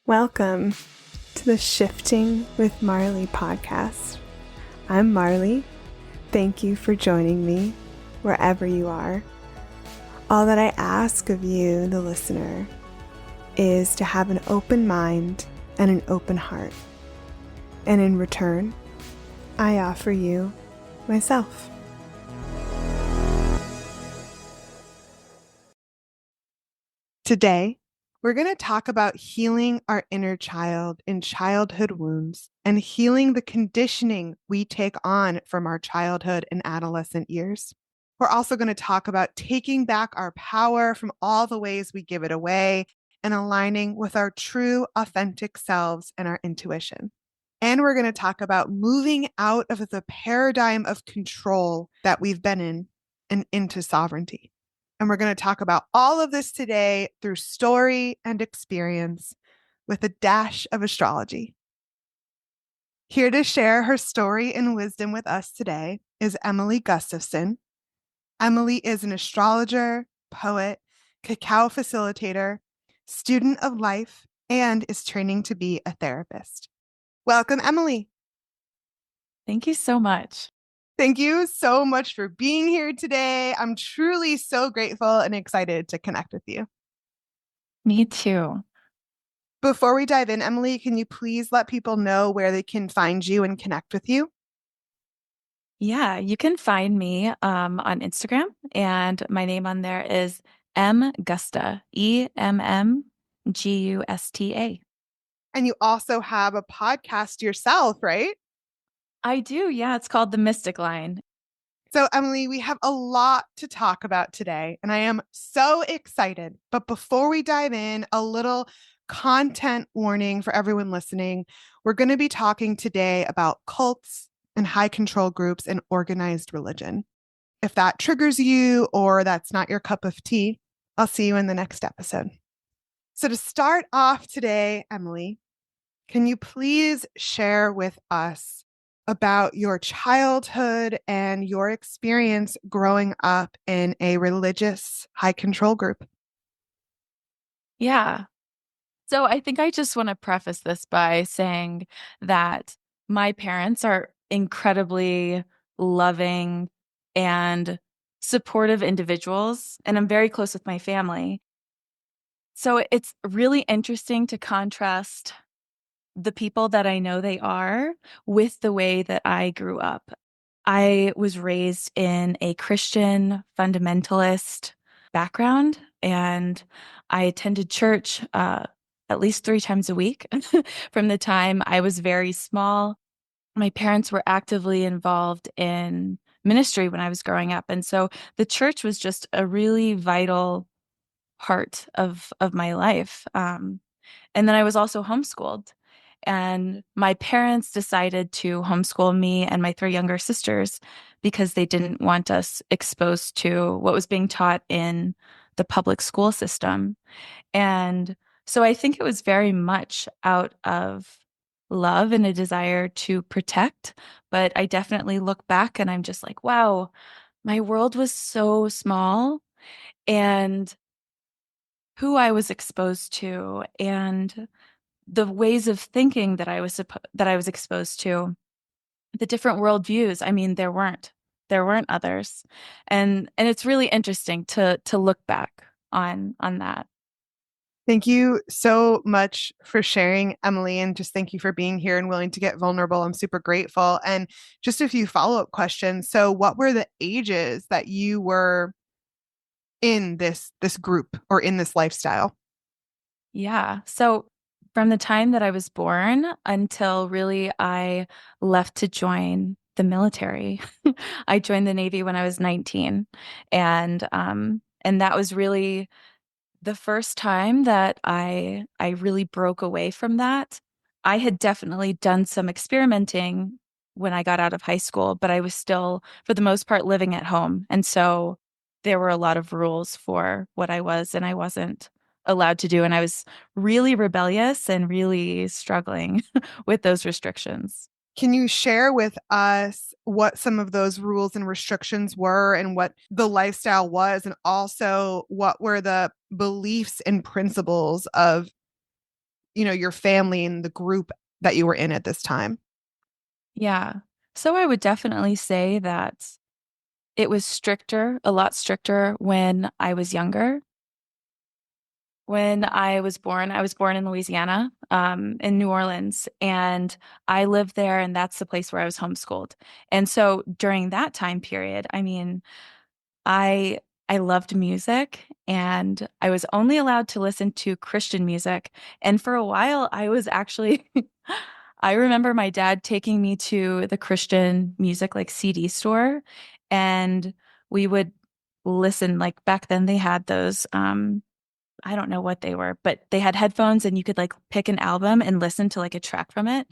Welcome to the Shifting with Marlee podcast. I'm Marlee. Thank you for joining me wherever you are. All that I ask of you, the listener, is to have an open mind and an open heart. And in return, I offer you myself. Today, we're going to talk about healing our inner child in childhood wounds and healing the conditioning we take on from our childhood and adolescent years. We're also going to talk about taking back our power from all the ways we give it away and aligning with our true, authentic selves and our intuition. And we're going to talk about moving out of the paradigm of control that we've been in and into sovereignty. And we're going to talk about all of this today through story and experience with a dash of astrology. Here to share her story and wisdom with us today is Emily Gustafson. Emily is an astrologer, poet, cacao facilitator, student of life, and is training to be a therapist. Welcome, Emily. Thank you so much. Thank you so much for being here today. I'm truly so grateful and excited to connect with you. Me too. Before we dive in, Emily, can you please let people know where they can find you and connect with you? Yeah, you can find me on Instagram, and my name on there is Gusta, EMMGUSTA. And you also have a podcast yourself, right? I do, yeah. It's called The Mystic Line. So, Emily, we have a lot to talk about today, and I am so excited. But before we dive in, a little content warning for everyone listening. We're going to be talking today about cults and high control groups and organized religion. If that triggers you or that's not your cup of tea, I'll see you in the next episode. So, to start off today, Emily, can you please share with us about your childhood and your experience growing up in a religious high control group? Yeah. So I think I just want to preface this by saying that my parents are incredibly loving and supportive individuals, and I'm very close with my family. So it's really interesting to contrast the people that I know they are with the way that I grew up. I was raised in a Christian fundamentalist background, and I attended church at least 3 times a week from the time I was very small. My parents were actively involved in ministry when I was growing up, and so the church was just a really vital part of my life. And then I was also homeschooled. And my parents decided to homeschool me and my 3 younger sisters because they didn't want us exposed to what was being taught in the public school system. And so I think it was very much out of love and a desire to protect. But I definitely look back and I'm just like, wow, my world was so small. And who I was exposed to and the ways of thinking that I was exposed to, the different worldviews. I mean, there weren't others, and it's really interesting to look back on that. Thank you so much for sharing, Emily, and just thank you for being here and willing to get vulnerable. I'm super grateful. And just a few follow-up questions. So, what were the ages that you were in this group or in this lifestyle? Yeah. So from the time that I was born until really I left to join the military, I joined the Navy when I was 19, and that was really the first time that I really broke away from that. I had definitely done some experimenting when I got out of high school, but I was still, for the most part, living at home. And so there were a lot of rules for what I was and I wasn't allowed to do. And I was really rebellious and really struggling with those restrictions. Can you share with us what some of those rules and restrictions were and what the lifestyle was, and also what were the beliefs and principles of, your family and the group that you were in at this time? Yeah. So I would definitely say that it was stricter, a lot stricter when I was younger. When I was born in Louisiana, in New Orleans, and I lived there, and that's the place where I was homeschooled. And so during that time period, I mean, I I loved music, and I was only allowed to listen to Christian music. And for a while, I was actually I remember my dad taking me to the Christian music like CD store, and we would listen. Like back then they had those I don't know what they were, but they had headphones and you could like pick an album and listen to like a track from it.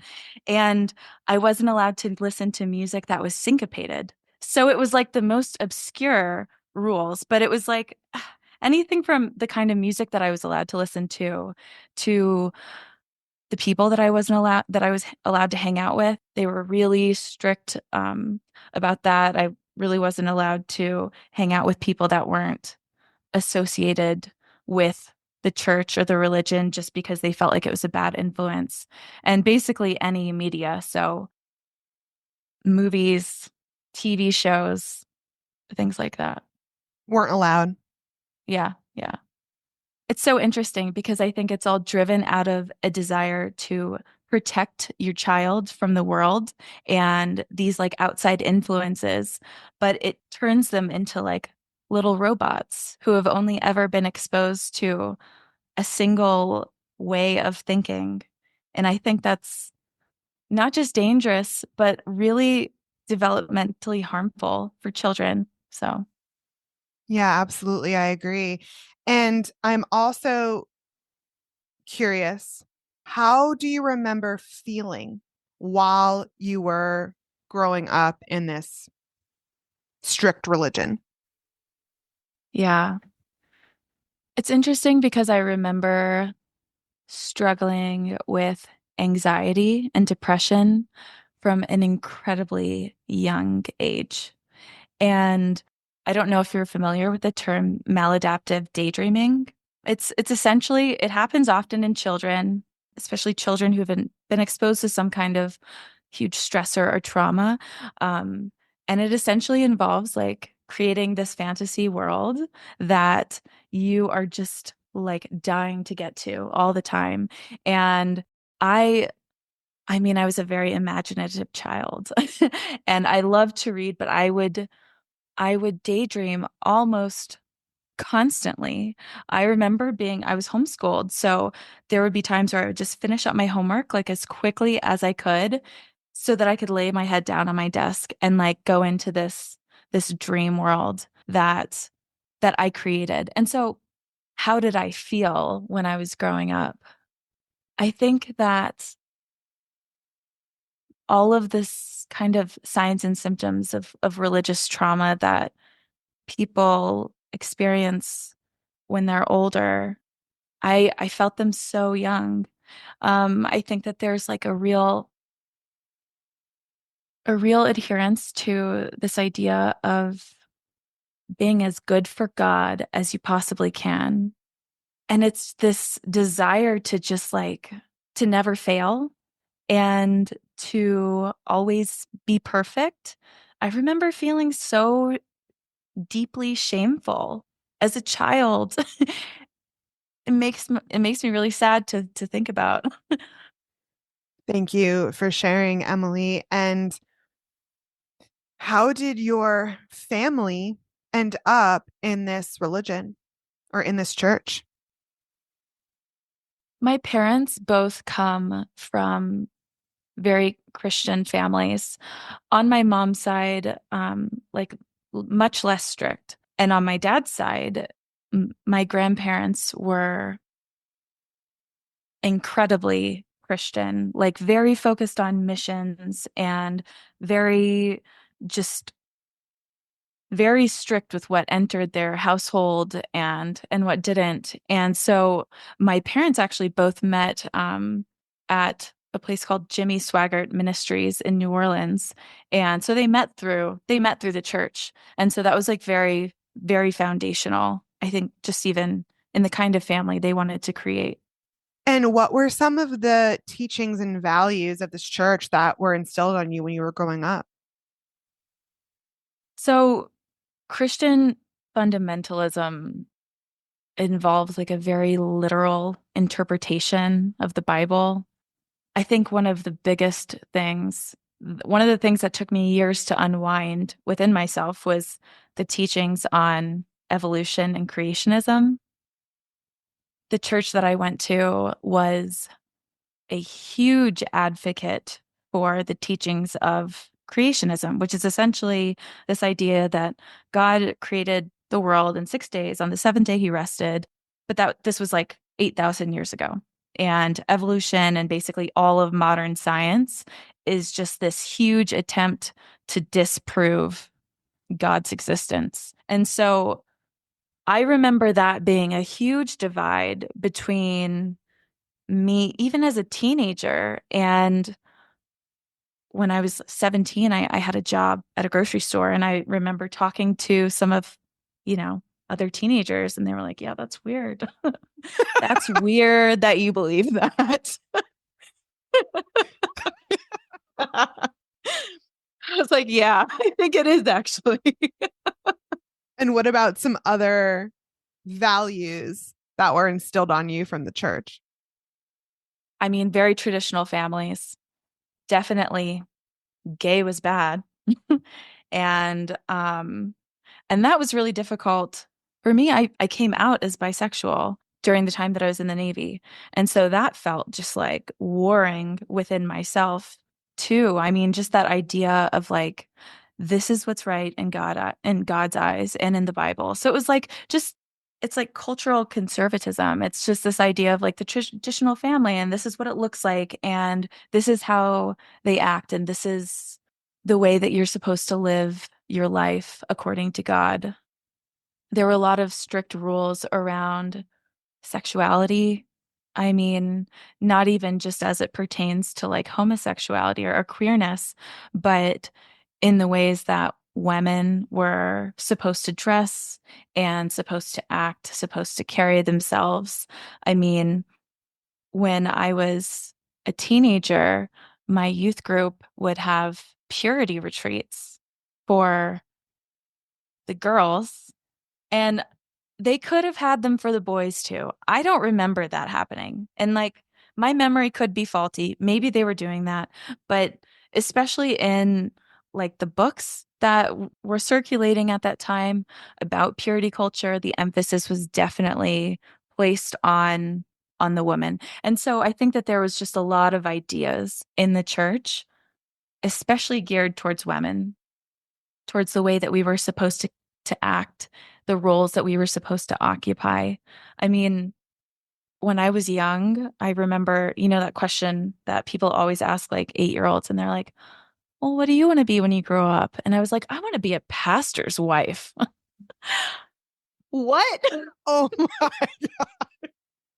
And I wasn't allowed to listen to music that was syncopated. So it was like the most obscure rules, but it was like anything from the kind of music that I was allowed to listen to the people that I was allowed to hang out with. They were really strict about that. I really wasn't allowed to hang out with people that weren't associated with the church or the religion just because they felt like it was a bad influence. And basically any media, so movies, TV shows, things like that. Weren't allowed. Yeah, yeah. It's so interesting because I think it's all driven out of a desire to protect your child from the world and these like outside influences, but it turns them into like little robots who have only ever been exposed to a single way of thinking. And I think that's not just dangerous, but really developmentally harmful for children. So, Yeah, absolutely. I agree. And I'm also curious, how do you remember feeling while you were growing up in this strict religion? yeah, it's interesting because I remember struggling with anxiety and depression from an incredibly young age. And I don't know if you're familiar with the term maladaptive daydreaming. It's essentially it happens often in children, especially children who've been exposed to some kind of huge stressor or trauma. Um, and it essentially involves like creating this fantasy world that you are just like dying to get to all the time. And I I mean, I was a very imaginative child and I loved to read, but I would daydream almost constantly. I was homeschooled, so there would be times where I would just finish up my homework like as quickly as I could so that I could lay my head down on my desk and like go into this dream world that I created. And so how did I feel when I was growing up? I think that all of this kind of signs and symptoms of religious trauma that people experience when they're older, I felt them so young. I think that there's like a real adherence to this idea of being as good for God as you possibly can. And it's this desire to just like to never fail and to always be perfect. I remember feeling so deeply shameful as a child. It makes me really sad to think about. Thank you for sharing, Emily. And how did your family end up in this religion or in this church? My parents both come from very Christian families. On my mom's side, like much less strict. And on my dad's side, my grandparents were incredibly Christian, like very focused on missions and very just very strict with what entered their household and what didn't. And so my parents actually both met at a place called Jimmy Swaggart Ministries in New Orleans. And so they met through the church. And so that was like very, very foundational, I think, just even in the kind of family they wanted to create. And what were some of the teachings and values of this church that were instilled on you when you were growing up? So, Christian fundamentalism involves like a very literal interpretation of the Bible. I think one of the things that took me years to unwind within myself was the teachings on evolution and creationism. The church that I went to was a huge advocate for the teachings of creationism, which is essentially this idea that God created the world in 6 days. On the seventh day, he rested. But that this was like 8,000 years ago. And evolution and basically all of modern science is just this huge attempt to disprove God's existence. And so I remember that being a huge divide between me, even as a teenager. And when I was 17, I had a job at a grocery store. And I remember talking to some of, you know, other teenagers, and they were like, yeah, that's weird. That's weird that you believe that. I was like, yeah, I think it is actually. And what about some other values that were instilled on you from the church? I mean, very traditional families. Definitely gay was bad. And and that was really difficult for me. I came out as bisexual during the time that I was in the Navy. And so that felt just like warring within myself too. I mean, just that idea of like, this is what's right in God's eyes and in the Bible. So it was like just it's like cultural conservatism. It's just this idea of like the traditional family, and this is what it looks like, and this is how they act, and this is the way that you're supposed to live your life according to God. There were a lot of strict rules around sexuality. I mean, not even just as it pertains to like homosexuality or queerness, but in the ways that women were supposed to dress and supposed to act, supposed to carry themselves. I mean, when I was a teenager, my youth group would have purity retreats for the girls, and they could have had them for the boys too. I don't remember that happening. And like my memory could be faulty. Maybe they were doing that, but especially in like the books that were circulating at that time about purity culture, the emphasis was definitely placed on the woman. And so I think that there was just a lot of ideas in the church, especially geared towards women, towards the way that we were supposed to act, the roles that we were supposed to occupy. I mean, when I was young, I remember, that question that people always ask like 8-year-olds, and they're like, well, what do you want to be when you grow up? And I was like, I want to be a pastor's wife. What? Oh my.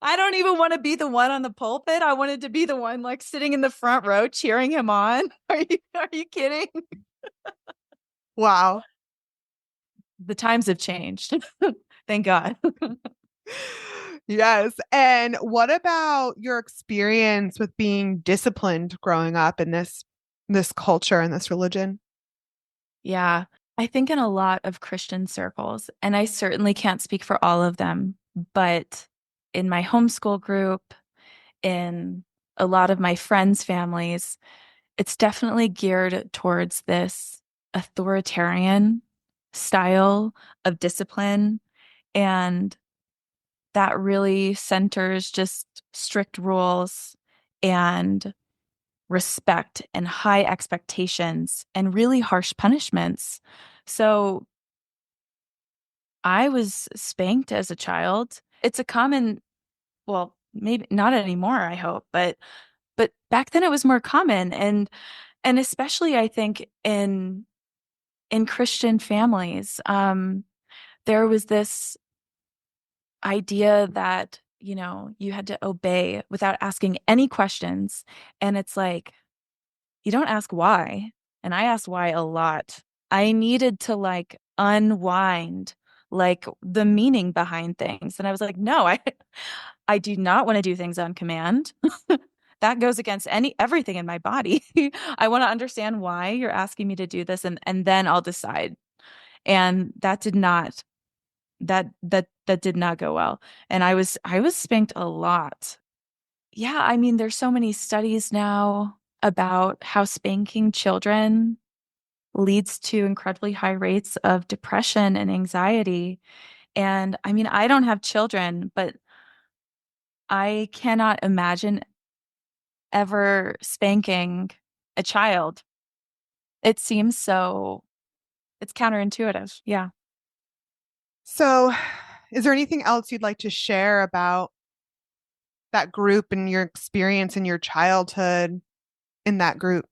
I don't even want to be the one on the pulpit. I wanted to be the one like sitting in the front row cheering him on. Are you kidding? Wow. The times have changed. Thank God. Yes. And what about your experience with being disciplined growing up in this culture and this religion? Yeah, I think in a lot of Christian circles, and I certainly can't speak for all of them, but in my homeschool group, in a lot of my friends' families, it's definitely geared towards this authoritarian style of discipline. And that really centers just strict rules and respect and high expectations and really harsh punishments. So I was spanked as a child. It's a common, well, maybe not anymore, I hope, but back then it was more common, and especially I think in Christian families, there was this idea that, you had to obey without asking any questions. And it's like, you don't ask why. And I asked why a lot. I needed to like unwind like the meaning behind things. And I was like, no, I do not want to do things on command. That goes against everything in my body. I want to understand why you're asking me to do this, and then I'll decide. And that did not go well. And I was spanked a lot. Yeah, I mean, there's so many studies now about how spanking children leads to incredibly high rates of depression and anxiety. And I mean, I don't have children, but I cannot imagine ever spanking a child. It seems so, it's counterintuitive. Yeah. So, is there anything else you'd like to share about that group and your experience in your childhood in that group?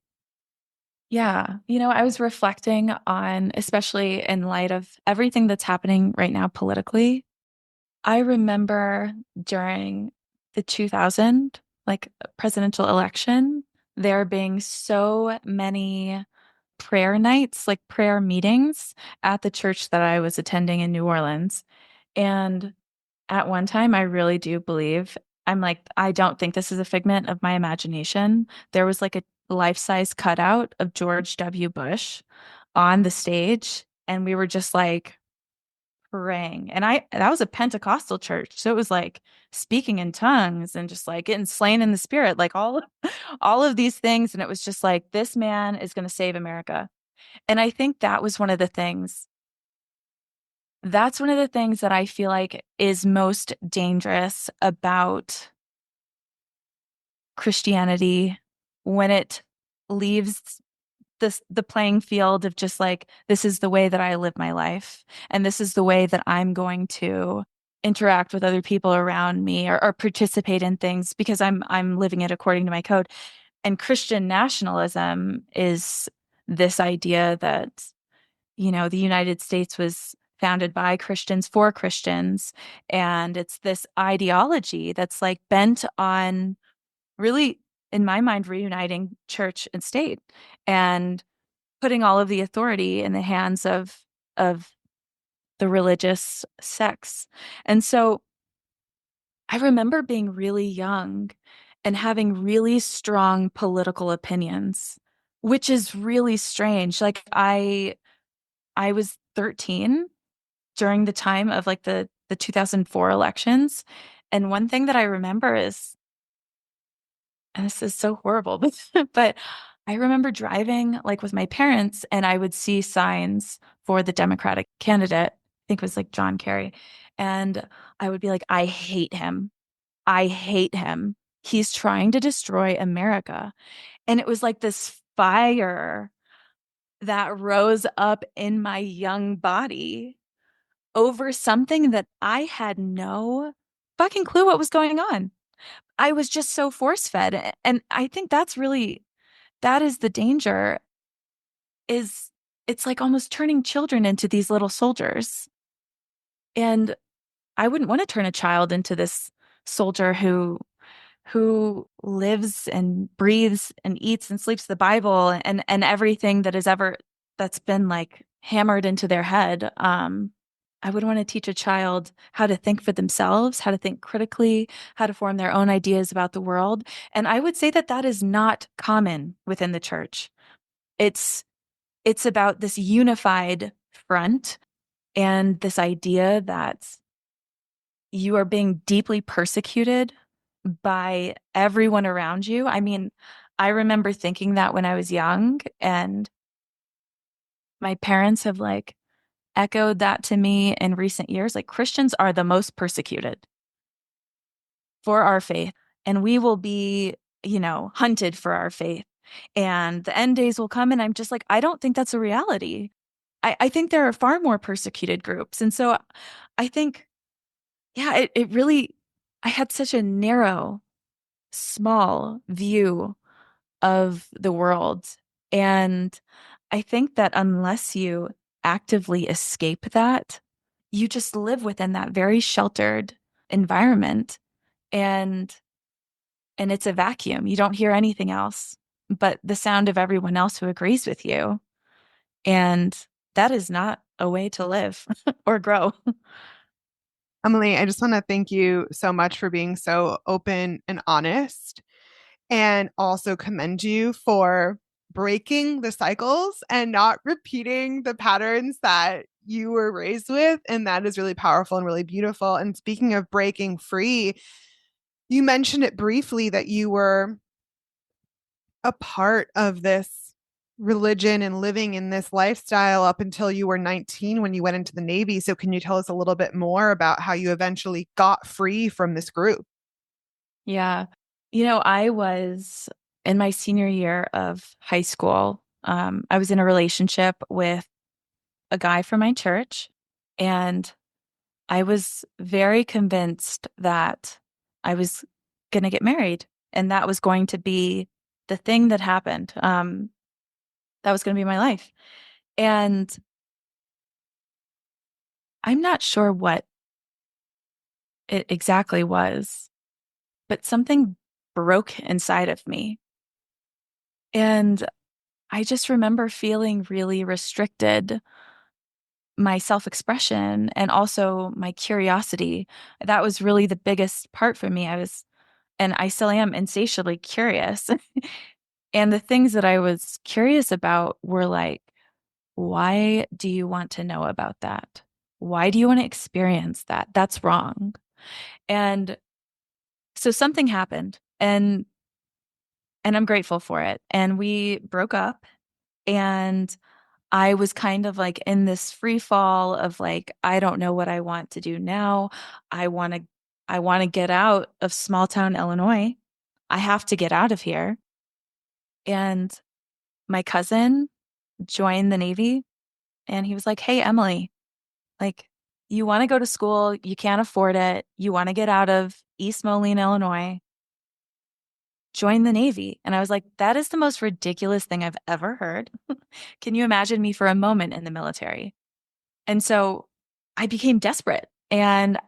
Yeah. I was reflecting on, especially in light of everything that's happening right now politically. I remember during the 2000 presidential election, there being so many prayer nights, like prayer meetings at the church that I was attending in New Orleans. And at one time, I really do believe, I'm like, I don't think this is a figment of my imagination. There was like a life-size cutout of George W. Bush on the stage, and we were just like praying. And that was a Pentecostal church. So it was like speaking in tongues and just like getting slain in the spirit, like all of these things. And it was just like, this man is going to save America. And I think that's one of the things that I feel like is most dangerous about Christianity when it leaves the playing field of just like, this is the way that I live my life, and this is the way that I'm going to interact with other people around me, or participate in things because I'm living it according to my code. And Christian nationalism is this idea that, the United States was founded by Christians for Christians. And it's this ideology that's like bent on really, in my mind, reuniting church and state and putting all of the authority in the hands of the religious sects. And so I remember being really young and having really strong political opinions, which is really strange. Like I was 13 during the time of like the 2004 elections. And one thing that I remember is, and this is so horrible, but I remember driving like with my parents, and I would see signs for the Democratic candidate. I think it was like John Kerry. And I would be like, I hate him. I hate him. He's trying to destroy America. And it was like this fire that rose up in my young body over something that I had no fucking clue what was going on. I was just so force fed. And I think that is the danger, is it's like almost turning children into these little soldiers. And I wouldn't want to turn a child into this soldier who lives and breathes and eats and sleeps the Bible and everything that's been like hammered into their head. I would want to teach a child how to think for themselves, how to think critically, how to form their own ideas about the world. And I would say that that is not common within the church. It's it's about this unified front and this idea that you are being deeply persecuted by everyone around you. I mean, I remember thinking that when I was young, and my parents have like echoed that to me in recent years. Like, Christians are the most persecuted for our faith, and we will be, hunted for our faith. And the end days will come. And I'm just like, I don't think that's a reality. I think there are far more persecuted groups. And so I think, yeah, it really, I had such a narrow, small view of the world. And I think that unless you actively escape that, you just live within that very sheltered environment. And it's a vacuum. You don't hear anything else but the sound of everyone else who agrees with you. And that is not a way to live or grow. Emily, I just want to thank you so much for being so open and honest, and also commend you for breaking the cycles and not repeating the patterns that you were raised with. And that is really powerful and really beautiful. And speaking of breaking free, you mentioned it briefly that you were a part of this religion and living in this lifestyle up until you were 19 when you went into the Navy. So, can you tell us a little bit more about how you eventually got free from this group? Yeah. I was in my senior year of high school. I was in a relationship with a guy from my church, and I was very convinced that I was going to get married, and that was going to be the thing that happened. That was going to be my life. And I'm not sure what it exactly was, but something broke inside of me. And I just remember feeling really restricted, my self-expression and also my curiosity. That was really the biggest part for me. And I still am insatiably curious. And the things that I was curious about were like, why do you want to know about that? Why do you want to experience that? That's wrong. And so something happened, and I'm grateful for it. And we broke up, and I was kind of like in this free fall of like, I don't know what I want to do now. I want to I want to get out of small town Illinois. I have to get out of here. And my cousin joined the Navy, and he was like, "Hey, Emily, like, you want to go to school, you can't afford it. You want to get out of East Moline, Illinois. Join the Navy." And I was like, that is the most ridiculous thing I've ever heard. Can you imagine me for a moment in the military? And so I became desperate, and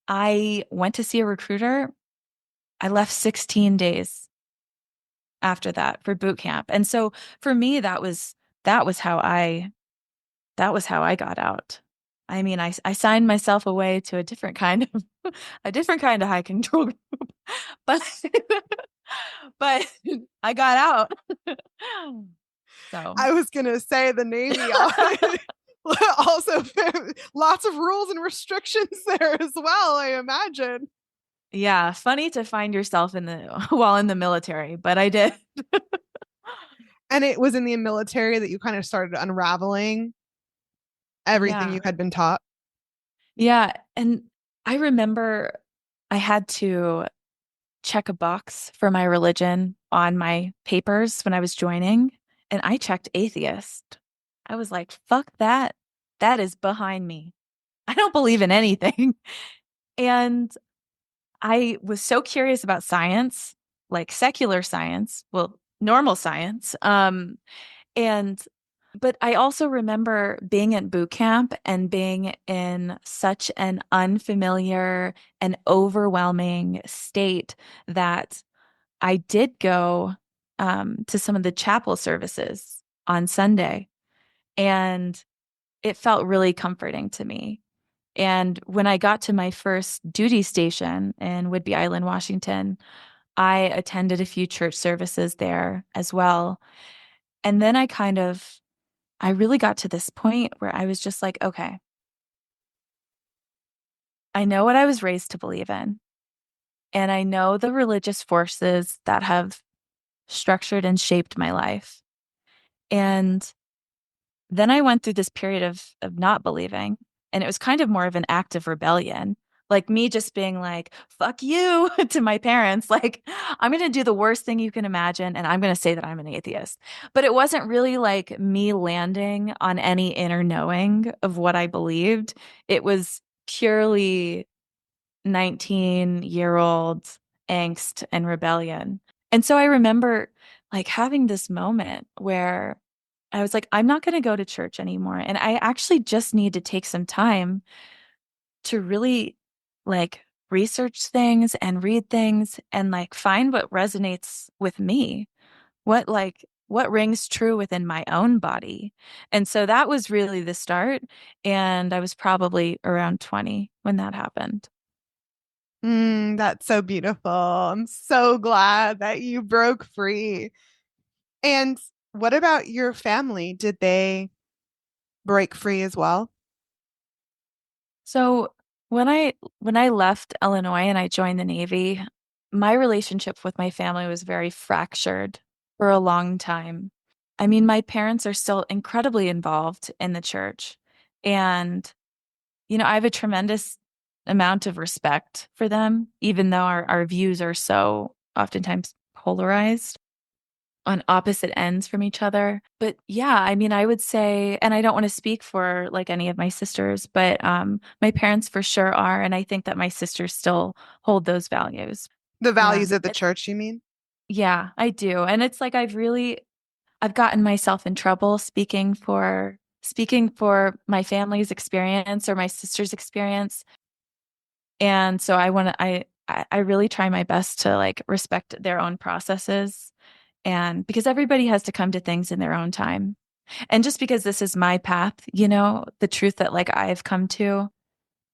I went to see a recruiter. I left 16 days after that for boot camp. And so for me, that was how I that was how I got out. I mean, I signed myself away to a different kind of a different kind of high control group, but but I got out. So I was going to say the Navy also lots of rules and restrictions there as well, I imagine. yeah, funny to find yourself in the while in the military, but I did. And it was in the military that you kind of started unraveling everything you Yeah. had been taught. Yeah. And I remember I had to check a box for my religion on my papers when I was joining, and I checked atheist. I was like, fuck that. That is behind me. I don't believe in anything. And I was so curious about science, like secular science, well, normal science. And but I also remember being at boot camp and being in such an unfamiliar and overwhelming state that I did go to some of the chapel services on Sunday, and it felt really comforting to me. And when I got to my first duty station in Whidbey Island, Washington, I attended a few church services there as well. And then I really got to this point where I was just like, okay, I know what I was raised to believe in, and I know the religious forces that have structured and shaped my life. And then I went through this period of not believing, and it was kind of more of an act of rebellion. Like me just being like, fuck you to my parents. Like, I'm going to do the worst thing you can imagine, and I'm going to say that I'm an atheist. But it wasn't really like me landing on any inner knowing of what I believed. It was purely 19-year-old angst and rebellion. And so I remember like having this moment where I was like, I'm not going to go to church anymore. And I actually just need to take some time to really like research things and read things and like find what resonates with me. What like what rings true within my own body. And so that was really the start. And I was probably around 20 when that happened. That's so beautiful. I'm so glad that you broke free. And what about your family? Did they break free as well? So when I left Illinois and I joined the Navy, my relationship with my family was very fractured for a long time. I mean, my parents are still incredibly involved in the church. And, I have a tremendous amount of respect for them, even though our views are so oftentimes polarized on opposite ends from each other. But yeah, I mean, I would say, and I don't want to speak for like any of my sisters, but my parents for sure are. And I think that my sisters still hold those values. The Yeah. values of the church, you mean? Yeah, I do. And it's like I've gotten myself in trouble speaking for my family's experience or my sister's experience. And so I really try my best to like respect their own processes, and because everybody has to come to things in their own time. And just because this is my path, the truth that like I've come to,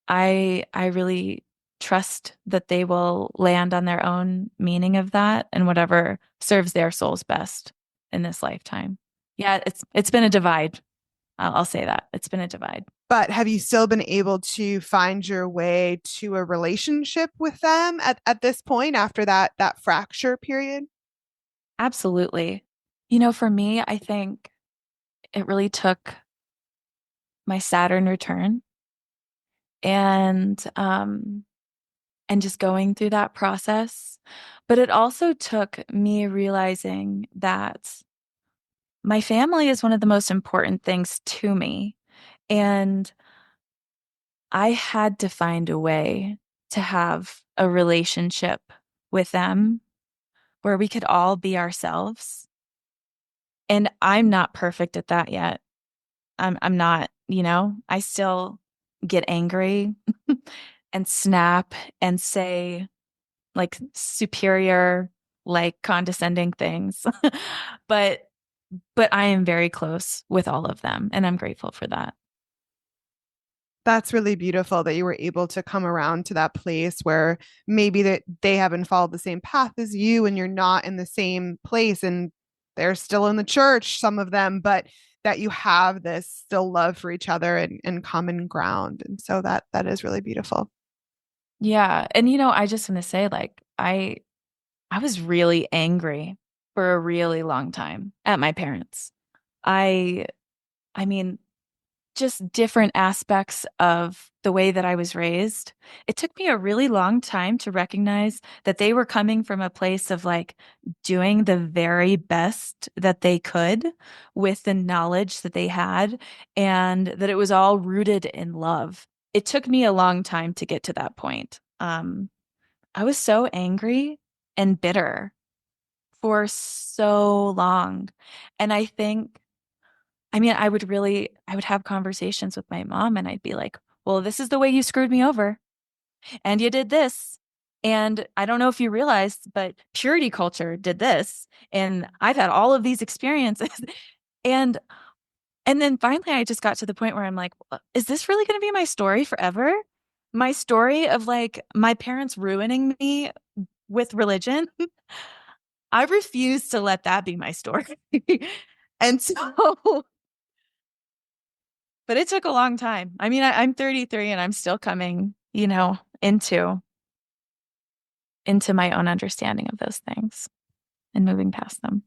I really trust that they will land on their own meaning of that and whatever serves their souls best in this lifetime. Yeah, it's been a divide. I'll say that. It's been a divide. But have you still been able to find your way to a relationship with them at this point after that fracture period? Absolutely. For me, I think it really took my Saturn return and just going through that process. But it also took me realizing that my family is one of the most important things to me. And I had to find a way to have a relationship with them where we could all be ourselves. And I'm not perfect at that yet. I'm not, I still get angry and snap and say like superior, like condescending things. But I am very close with all of them, and I'm grateful for that. That's really beautiful that you were able to come around to that place where maybe that they haven't followed the same path as you and you're not in the same place and they're still in the church, some of them, but that you have this still love for each other and common ground. And so that is really beautiful. Yeah, and I just want to say like I was really angry for a really long time at my parents. I I mean, just different aspects of the way that I was raised. It took me a really long time to recognize that they were coming from a place of like doing the very best that they could with the knowledge that they had, and that it was all rooted in love. It took me a long time to get to that point. I was so angry and bitter for so long. And I mean, I would have conversations with my mom and I'd be like, well, this is the way you screwed me over. And you did this. And I don't know if you realized, but purity culture did this. And I've had all of these experiences. and and then finally I just got to the point where I'm like, is this really going to be my story forever? My story of like my parents ruining me with religion? I refuse to let that be my story. And so but it took a long time. I mean, I'm 33 and I'm still coming, into my own understanding of those things and moving past them.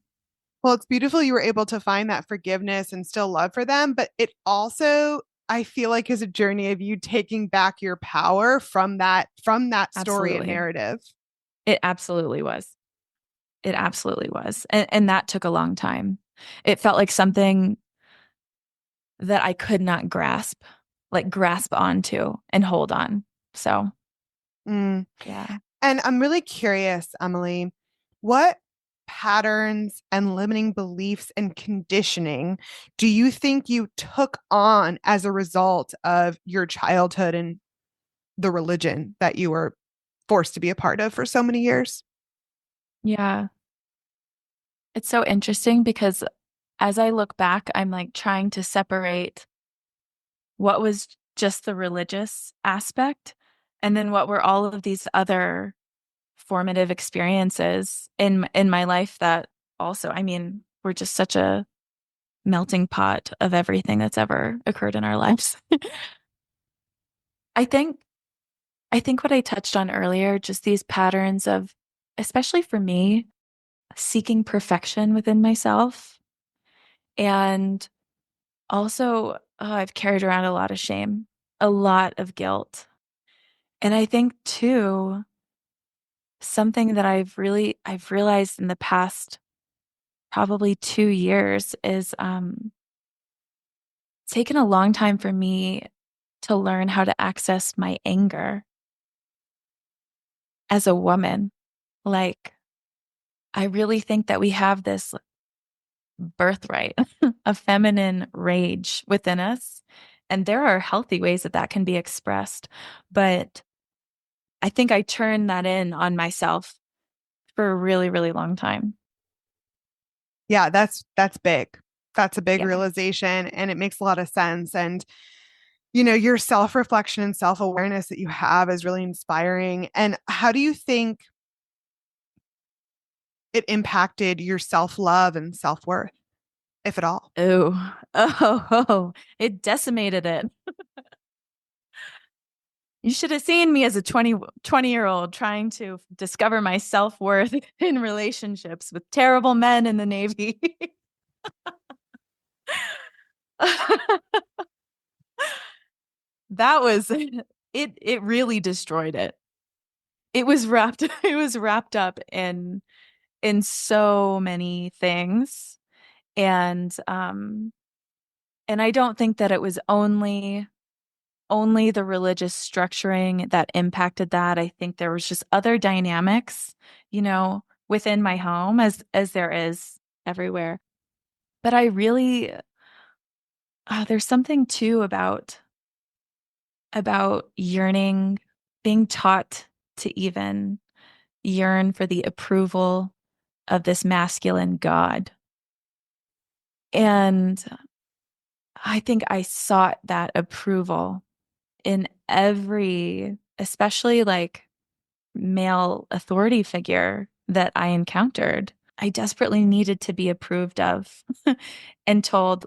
Well, it's beautiful you were able to find that forgiveness and still love for them, but it also I feel like is a journey of you taking back your power from that story and Absolutely. narrative. It absolutely was. It absolutely was. And that took a long time. It felt like something that I could not grasp onto and hold on. So, Mm. yeah. And I'm really curious, Emily, what patterns and limiting beliefs and conditioning do you think you took on as a result of your childhood and the religion that you were forced to be a part of for so many years? Yeah. It's so interesting because as I look back, I'm like trying to separate what was just the religious aspect and then what were all of these other formative experiences in my life that also, I mean, were just such a melting pot of everything that's ever occurred in our lives. I think I think what I touched on earlier, just these patterns of, especially for me, seeking perfection within myself. And also, I've carried around a lot of shame, a lot of guilt. And I think too, something that I've realized in the past probably 2 years is it's taken a long time for me to learn how to access my anger as a woman. Like, I really think that we have this birthright, a feminine rage within us. And there are healthy ways that that can be expressed. But I think I turned that in on myself for a really, really long time. Yeah, that's big. That's a big Yeah. realization and it makes a lot of sense. And your self-reflection and self-awareness that you have is really inspiring. And how do you think it impacted your self-love and self-worth, if at all? Oh, it decimated it. You should have seen me as a 20-year-old trying to discover my self-worth in relationships with terrible men in the Navy. That was it really destroyed it. It was wrapped up in so many things. And and I don't think that it was only the religious structuring that impacted that. I think there was just other dynamics, within my home as there is everywhere. But I really there's something too about yearning, being taught to even yearn for the approval of this masculine God. And I think I sought that approval in every, especially like male authority figure that I encountered. I desperately needed to be approved of and told,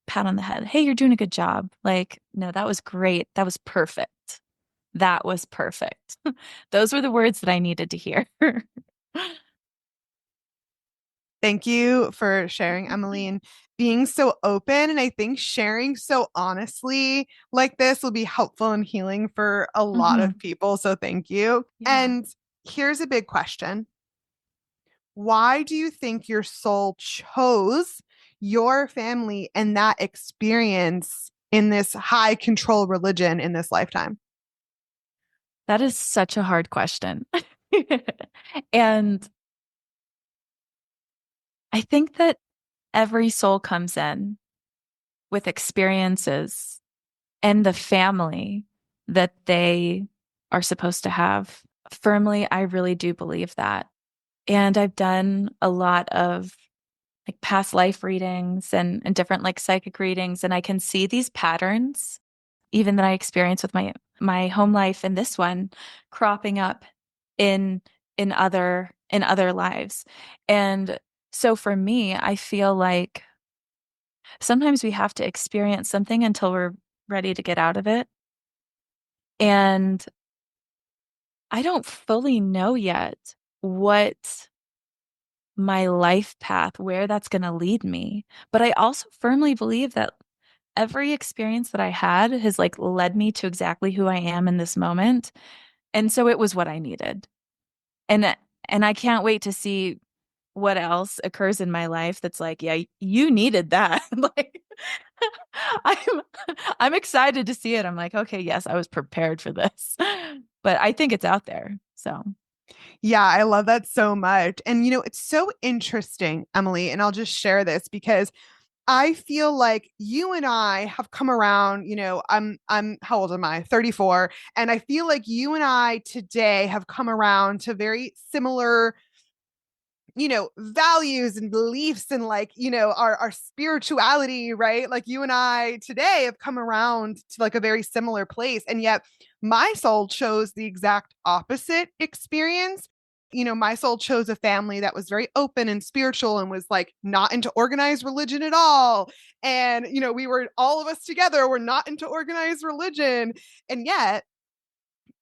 pat on the head, hey, you're doing a good job. Like, no, that was great. That was perfect. That was perfect. Those were the words that I needed to hear. Thank you for sharing, Emily, and being so open. And I think sharing so honestly like this will be helpful and healing for a lot of Mhm. people. So thank you. Yeah. And here's a big question. Why do you think your soul chose your family and that experience in this high control religion in this lifetime? That is such a hard question. And I think that every soul comes in with experiences and the family that they are supposed to have. Firmly, I really do believe that. And I've done a lot of like past life readings and different like psychic readings, and I can see these patterns, even that I experience with my home life and this one cropping up in in other lives. And so for me, I feel like sometimes we have to experience something until we're ready to get out of it. And I don't fully know yet what my life path, where that's going to lead me. But I also firmly believe that every experience that I had has like led me to exactly who I am in this moment. And so it was what I needed. And and I can't wait to see what else occurs in my life that's like, yeah, you needed that. Like I'm I'm excited to see it. I'm like, okay, yes, I was prepared for this. But I think it's out there. So, Yeah, I love that so much. And it's so interesting, Emily, and I'll just share this because I feel like you and I have come around, I'm how old am I? 34. And I feel like you and I today have come around to very similar values and beliefs and like, our spirituality, right? Like you and I today have come around to like a very similar place. And yet my soul chose the exact opposite experience. My soul chose a family that was very open and spiritual and was like not into organized religion at all. And, we were all of us together, we're not into organized religion. And yet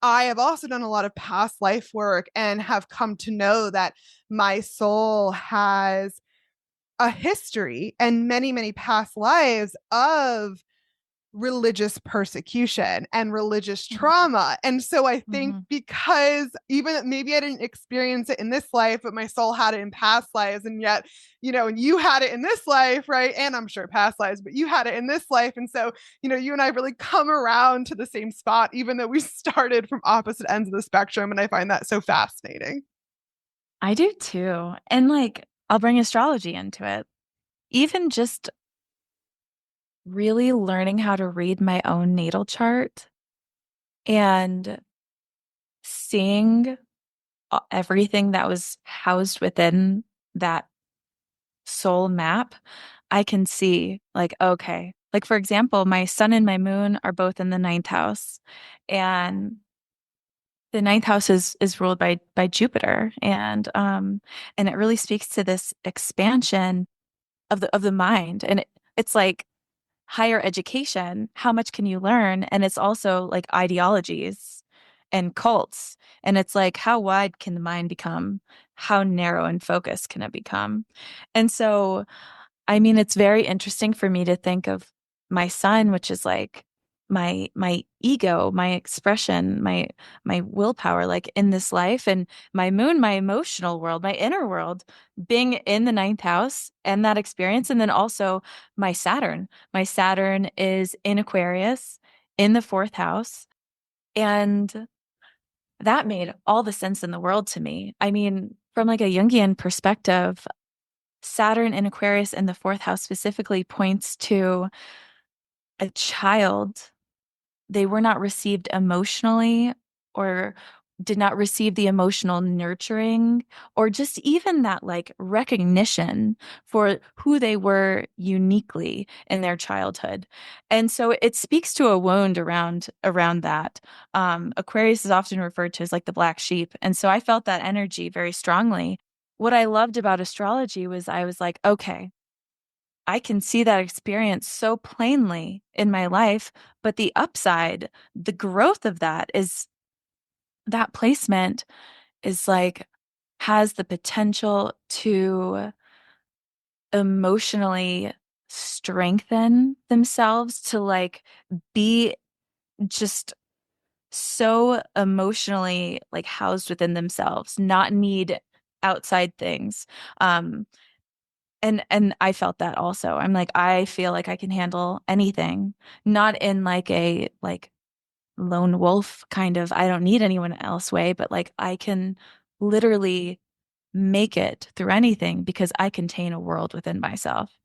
I have also done a lot of past life work and have come to know that my soul has a history and many, many past lives of religious persecution and religious trauma. And so I think Mm-hmm. because even maybe I didn't experience it in this life, but my soul had it in past lives. And yet, and you had it in this life, right? And I'm sure past lives, but you had it in this life. And so, you and I really come around to the same spot, even though we started from opposite ends of the spectrum. And I find that so fascinating. I do too. And like, I'll bring astrology into it. Even just really learning how to read my own natal chart and seeing everything that was housed within that soul map, I can see like, okay, like for example, my sun and my moon are both in the ninth house, and the ninth house is ruled by Jupiter, and it really speaks to this expansion of the mind, and it's like higher education, how much can you learn? And it's also like ideologies and cults. And it's like, how wide can the mind become? How narrow and focused can it become? And so, I mean, it's very interesting for me to think of my son, which is like my ego, my expression, my willpower, like in this life, and my moon, my emotional world, my inner world, being in the ninth house and that experience, and then also my Saturn. My Saturn is in Aquarius in the fourth house, and that made all the sense in the world to me. I mean, from like a Jungian perspective, Saturn in Aquarius in the fourth house specifically points to a child. They were not received emotionally or did not receive the emotional nurturing or just even that like recognition for who they were uniquely in their childhood. And so it speaks to a wound around that. Aquarius is often referred to as like the black sheep. And so I felt that energy very strongly. What I loved about astrology was I was like, okay, I can see that experience so plainly in my life, but the upside, the growth of that is that placement is like has the potential to emotionally strengthen themselves to like be just so emotionally like housed within themselves, not need outside things. Um, and I felt that also. I'm like, I feel like I can handle anything, not in like a like lone wolf kind of I don't need anyone else way, but like I can literally make it through anything because I contain a world within myself.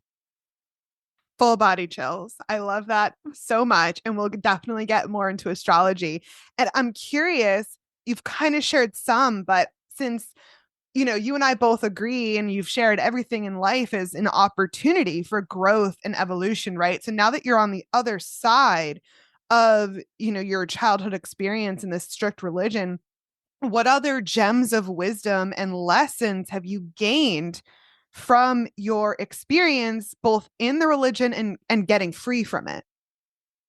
Full body chills. I love that so much. And we'll definitely get more into astrology. And I'm curious, you've kind of shared some, but since you and I both agree, and you've shared everything in life is an opportunity for growth and evolution, right? So now that you're on the other side of, your childhood experience in this strict religion, what other gems of wisdom and lessons have you gained from your experience, both in the religion and getting free from it?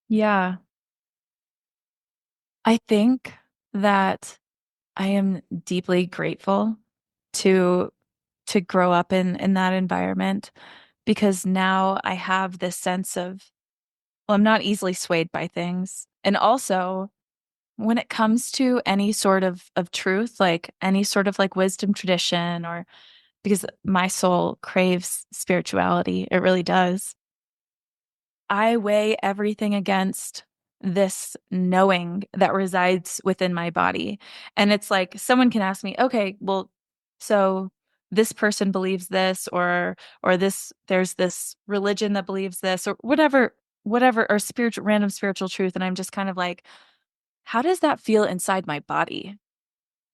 Yeah. I think that I am deeply grateful to to grow up in that environment because now I have this sense of, well, I'm not easily swayed by things. And also, when it comes to any sort of truth, like any sort of like wisdom tradition, or because my soul craves spirituality, it really does. I weigh everything against this knowing that resides within my body. And it's like someone can ask me, okay, well, so this person believes this, or this there's this religion that believes this, or whatever, or spiritual random spiritual truth. And I'm just kind of like, how does that feel inside my body?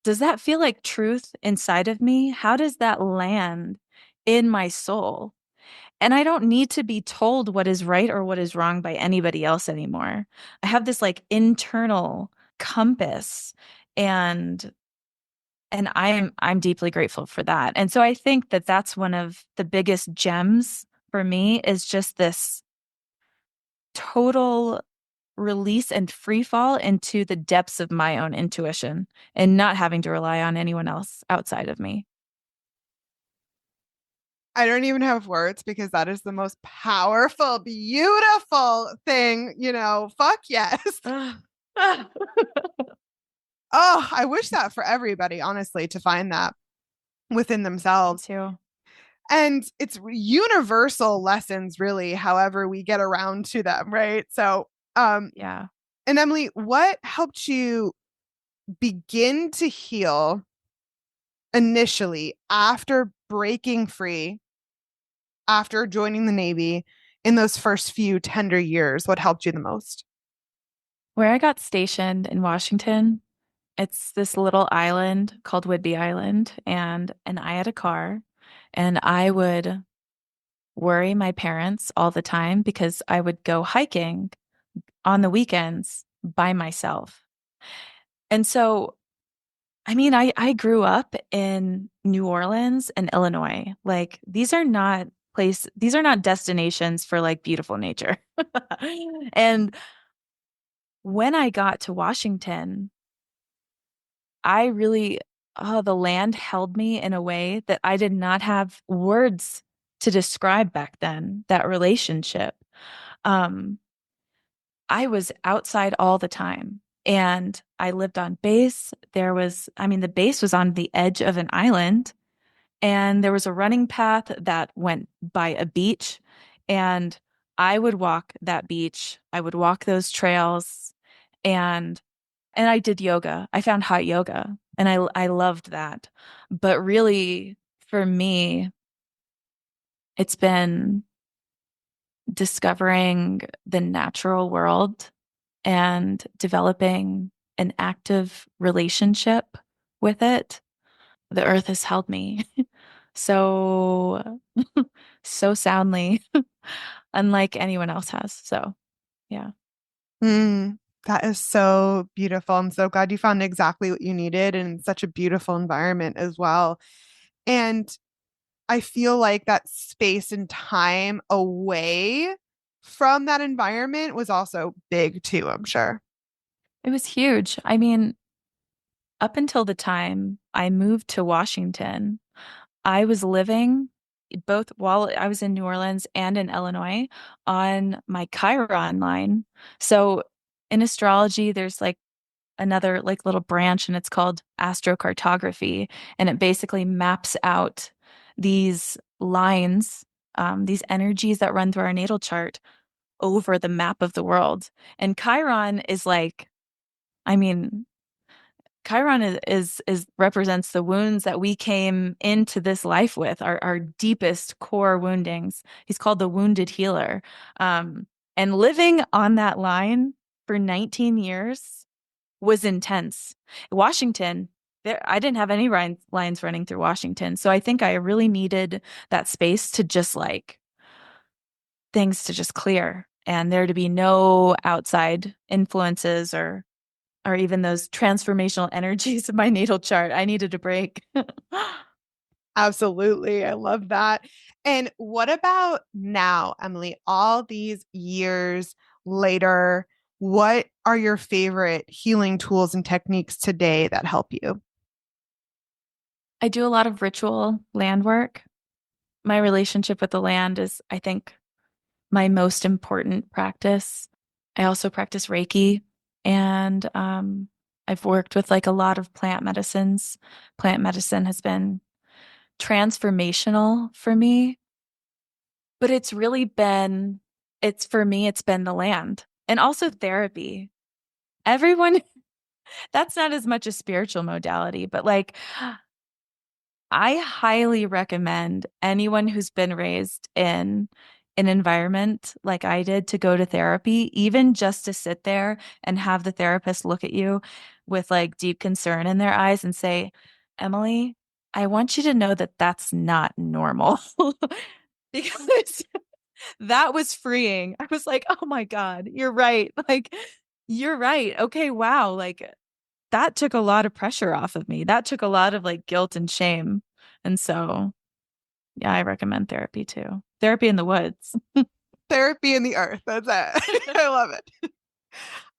does that feel like truth inside of me? How does that land in my soul? And I don't need to be told what is right or what is wrong by anybody else anymore. I have this like internal compass and I'm deeply grateful for that. And so I think that that's one of the biggest gems for me is just this total release and free fall into the depths of my own intuition and not having to rely on anyone else outside of me. I don't even have words because that is the most powerful, beautiful thing, Fuck yes. Oh, I wish that for everybody, honestly, to find that within Me themselves. too. And it's universal lessons, really, however we get around to them, right? So, Yeah. and Emily, what helped you begin to heal initially after breaking free, after joining the Navy in those first few tender years? What helped you the most? Where I got stationed in Washington, it's this little island called Whidbey Island, and I had a car, and I would worry my parents all the time because I would go hiking on the weekends by myself. And so, I mean, I grew up in New Orleans and Illinois. Like these are not destinations for like beautiful nature. And when I got to Washington, I really, oh, the land held me in a way that I did not have words to describe back then, that relationship. Um, I was outside all the time and I lived on base. I mean, the base was on the edge of an island and there was a running path that went by a beach. And I would walk that beach. I would walk those trails and I did yoga. I found hot yoga and I loved that. But really for me, it's been discovering the natural world and developing an active relationship with it. The earth has held me so so soundly, unlike anyone else has. So, yeah. Mm, that is so beautiful. I'm so glad you found exactly what you needed and such a beautiful environment as well. And I feel like that space and time away from that environment was also big too, I'm sure. It was huge. I mean, up until the time I moved to Washington, I was living both while I was in New Orleans and in Illinois on my Chiron line. So in astrology, there's like another like little branch and it's called astrocartography. And it basically maps out these lines, these energies that run through our natal chart over the map of the world. And Chiron is like, I mean, Chiron is represents the wounds that we came into this life with, our deepest core woundings. He's called the wounded healer. And living on that line for 19 years was intense. Washington, I didn't have any lines running through Washington. So I think I really needed that space to just like things to just clear and there to be no outside influences or even those transformational energies of my natal chart. I needed a break. Absolutely. I love that. And what about now, Emily? All these years later, what are your favorite healing tools and techniques today that help you? I do a lot of ritual land work. My relationship with the land is, I think, my most important practice. I also practice Reiki and I've worked with like a lot of plant medicines. Plant medicine has been transformational for me, but it's for me, it's been the land and also therapy. Everyone, that's not as much a spiritual modality, but like I highly recommend anyone who's been raised in an environment like I did to go to therapy, even just to sit there and have the therapist look at you with like deep concern in their eyes and say, Emily, I want you to know that that's not normal. Because that was freeing. I was like, oh my God, you're right. Like, you're right. Okay, wow. Like, that took a lot of pressure off of me. That took a lot of like guilt and shame. And so, yeah, I recommend therapy too. Therapy in the woods. Therapy in the earth. That's it. I love it.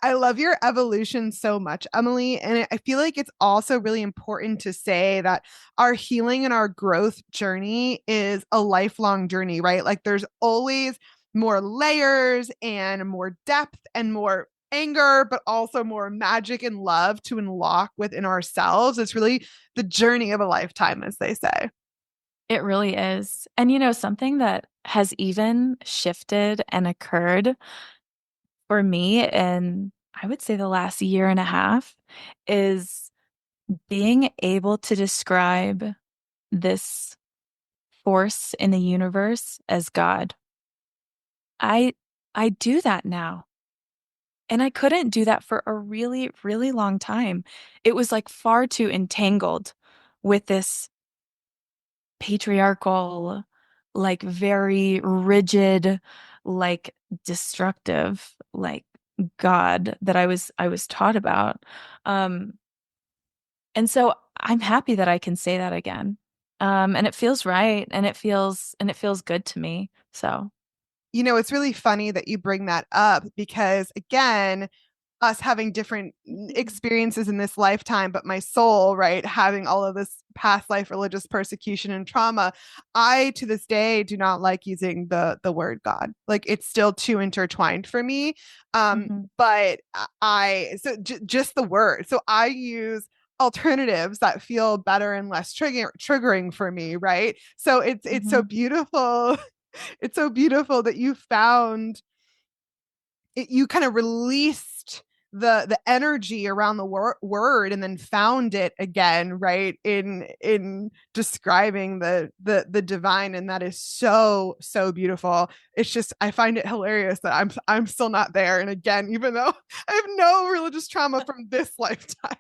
I love your evolution so much, Emily. And I feel like it's also really important to say that our healing and our growth journey is a lifelong journey, right? Like there's always more layers and more depth and more anger, but also more magic and love to unlock within ourselves. It's really the journey of a lifetime, as they say. It really is. And something that has even shifted and occurred for me in, I would say, the last year and a half is being able to describe this force in the universe as God. I I do that now. And I couldn't do that for a really, really long time. It was like far too entangled with this patriarchal, like very rigid, like destructive, like God that I was taught about. Um, and so I'm happy that I can say that again. And it feels right and it feels good to me. So, It's really funny that you bring that up because, again, us having different experiences in this lifetime, but my soul, right, having all of this past life religious persecution and trauma, I to this day do not like using the word God. Like it's still too intertwined for me. mhm, But just the word. So I use alternatives that feel better and less triggering for me, right? So it's so mhm. beautiful. It's so beautiful that you found it, you kind of released the energy around the word and then found it again, right, in describing the divine, and that is so beautiful. It's just I find it hilarious that I'm still not there, and again, even though I have no religious trauma from this lifetime.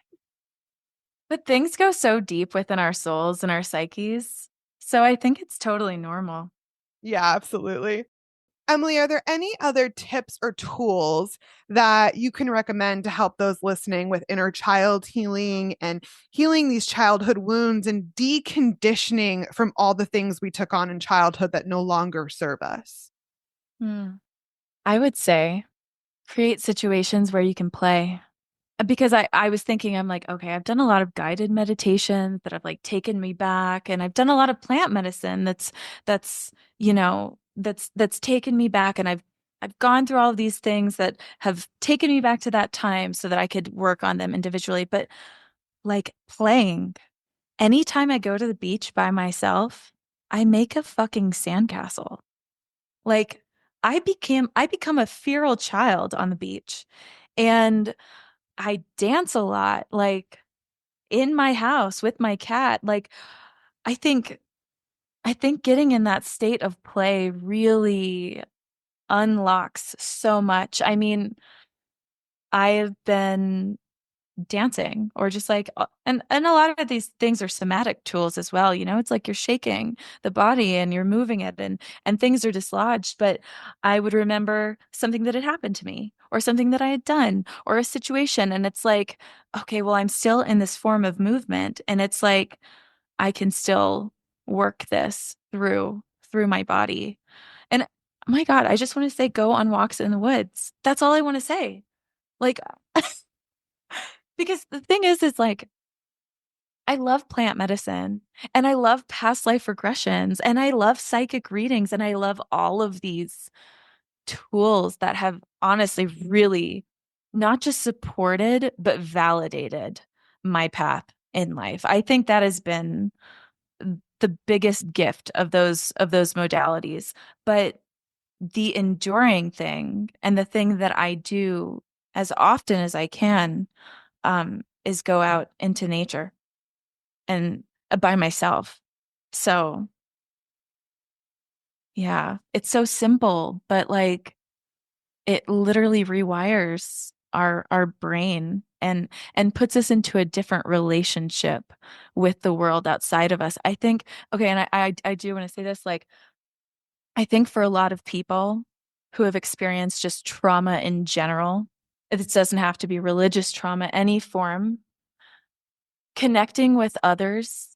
But things go so deep within our souls and our psyches. So I think it's totally normal. Yeah, absolutely. Emily, are there any other tips or tools that you can recommend to help those listening with inner child healing and healing these childhood wounds and deconditioning from all the things we took on in childhood that no longer serve us? Hmm. I would say create situations where you can play. Because I was thinking, I'm like, okay, I've done a lot of guided meditations that have like taken me back, and I've done a lot of plant medicine that's taken me back, and I've gone through all of these things that have taken me back to that time so that I could work on them individually. But like playing, anytime I go to the beach by myself, I make a fucking sandcastle. Like I become a feral child on the beach. And I dance a lot, like in my house with my cat. Like I think I think getting in that state of play really unlocks so much. I mean, I've been dancing or just like and a lot of these things are somatic tools as well, it's like you're shaking the body and you're moving it and things are dislodged, but I would remember something that had happened to me or something that I had done or a situation, and it's like, okay, well, I'm still in this form of movement, and it's like I can still work this through my body. And my God, I just want to say go on walks in the woods. That's all I want to say. Like because the thing is like I love plant medicine and I love past life regressions and I love psychic readings and I love all of these tools that have honestly really not just supported but validated my path in life. I think that has been the biggest gift of those modalities. But the enduring thing and the thing that I do as often as I can is go out into nature and by myself. So Yeah. It's so simple, but like it literally rewires our brain and puts us into a different relationship with the world outside of us. I think, okay, and I do want to say this, like I think for a lot of people who have experienced just trauma in general, it doesn't have to be religious trauma, any form, connecting with others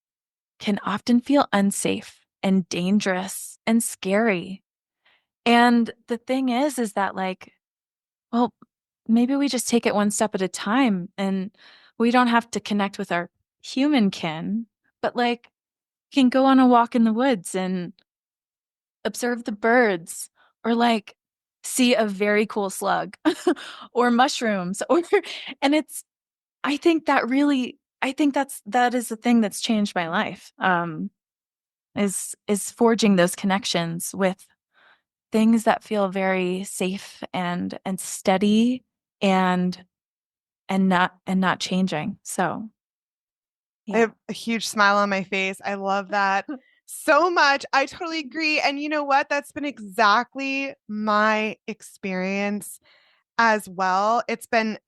can often feel unsafe and dangerous and scary. And the thing is that like, well, maybe we just take it one step at a time and we don't have to connect with our human kin, but like can go on a walk in the woods and observe the birds or like see a very cool slug or mushrooms or and it's I think that really I think that is the thing that's changed my life is forging those connections with things that feel very safe and steady and and not changing. So, I yeah. have a huge smile on my face. I love that so much. I totally agree. And you know what? That's been exactly my experience as well. It's been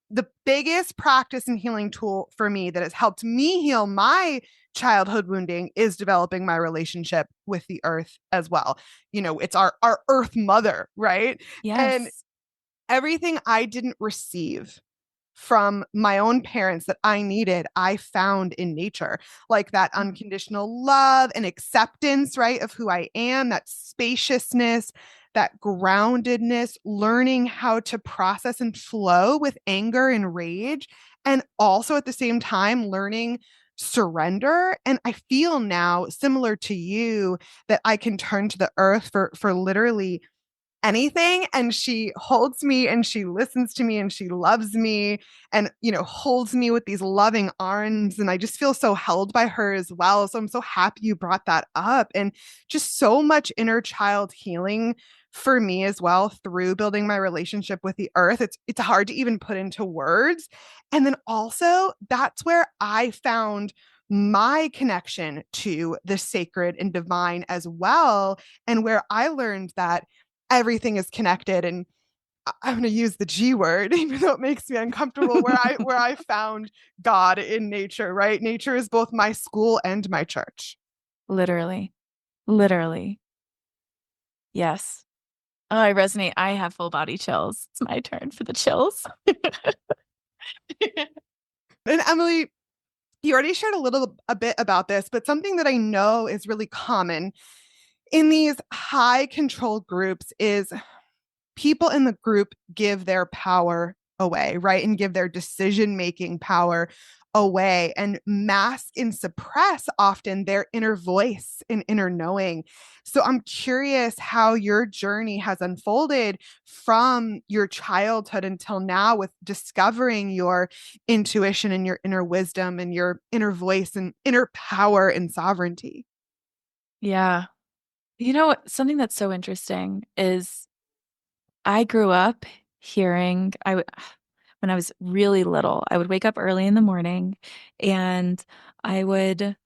the biggest practice and healing tool for me that has helped me heal my childhood wounding is developing my relationship with the earth as well. You know, it's our earth mother, right? And Yes. everything I didn't receive from my own parents that I needed, I found in nature, like that unconditional love and acceptance, right, of who I am, that spaciousness, that groundedness, learning how to process and flow with anger and rage, and also at the same time, learning surrender. And I feel now similar to you that I can turn to the earth for literally anything, and she holds me and she listens to me and she loves me and holds me with these loving arms, and I just feel so held by her as well. So I'm so happy you brought that up, and just so much inner child healing for me as well through building my relationship with the earth. It's hard to even put into words. And then also that's where I found my connection to the sacred and divine as well, and where I learned that everything is connected. And I'm going to use the G word, even though it makes me uncomfortable, where I found God in nature, right? Nature is both my school and my church. Literally. Literally. Yes. Oh, I resonate. I have full body chills. It's my turn for the chills. And Emily, you already shared a bit about this, but something that I know is really common in these high control groups is people in the group give their power away, right? And give their decision making power away and mask and suppress often their inner voice and inner knowing. So I'm curious how your journey has unfolded from your childhood until now with discovering your intuition and your inner wisdom and your inner voice and inner power and sovereignty. Yeah. You know, something that's so interesting is I grew up hearing when I was really little, I would wake up early in the morning and I would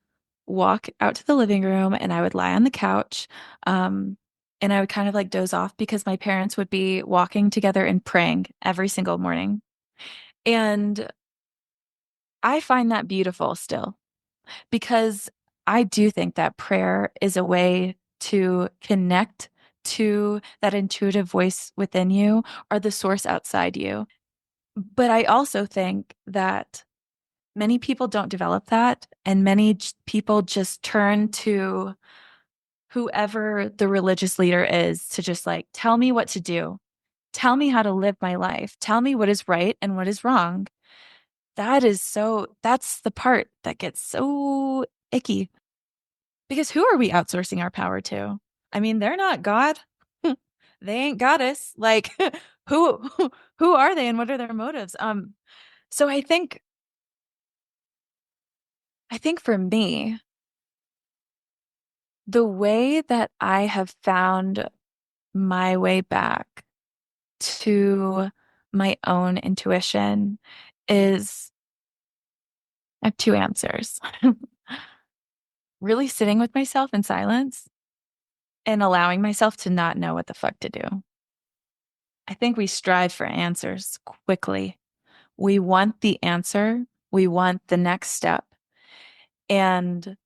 walk out to the living room and I would lie on the couch. Um, and I would kind of like doze off because my parents would be walking together and praying every single morning. And I find that beautiful still because I do think that prayer is a way to connect to that intuitive voice within you or the source outside you. But I also think that many people don't develop that, and many people just turn to whoever the religious leader is to just like tell me what to do, tell me how to live my life, tell me what is right and what is wrong. That's the part that gets so icky because who are we outsourcing our power to? I mean, they're not God. They ain't got us. Like who who are they and what are their motives? So I think for me, the way that I have found my way back to my own intuition is I have two answers. Really sitting with myself in silence and allowing myself to not know what the fuck to do. I think we strive for answers quickly. We want the answer, we want the next step. And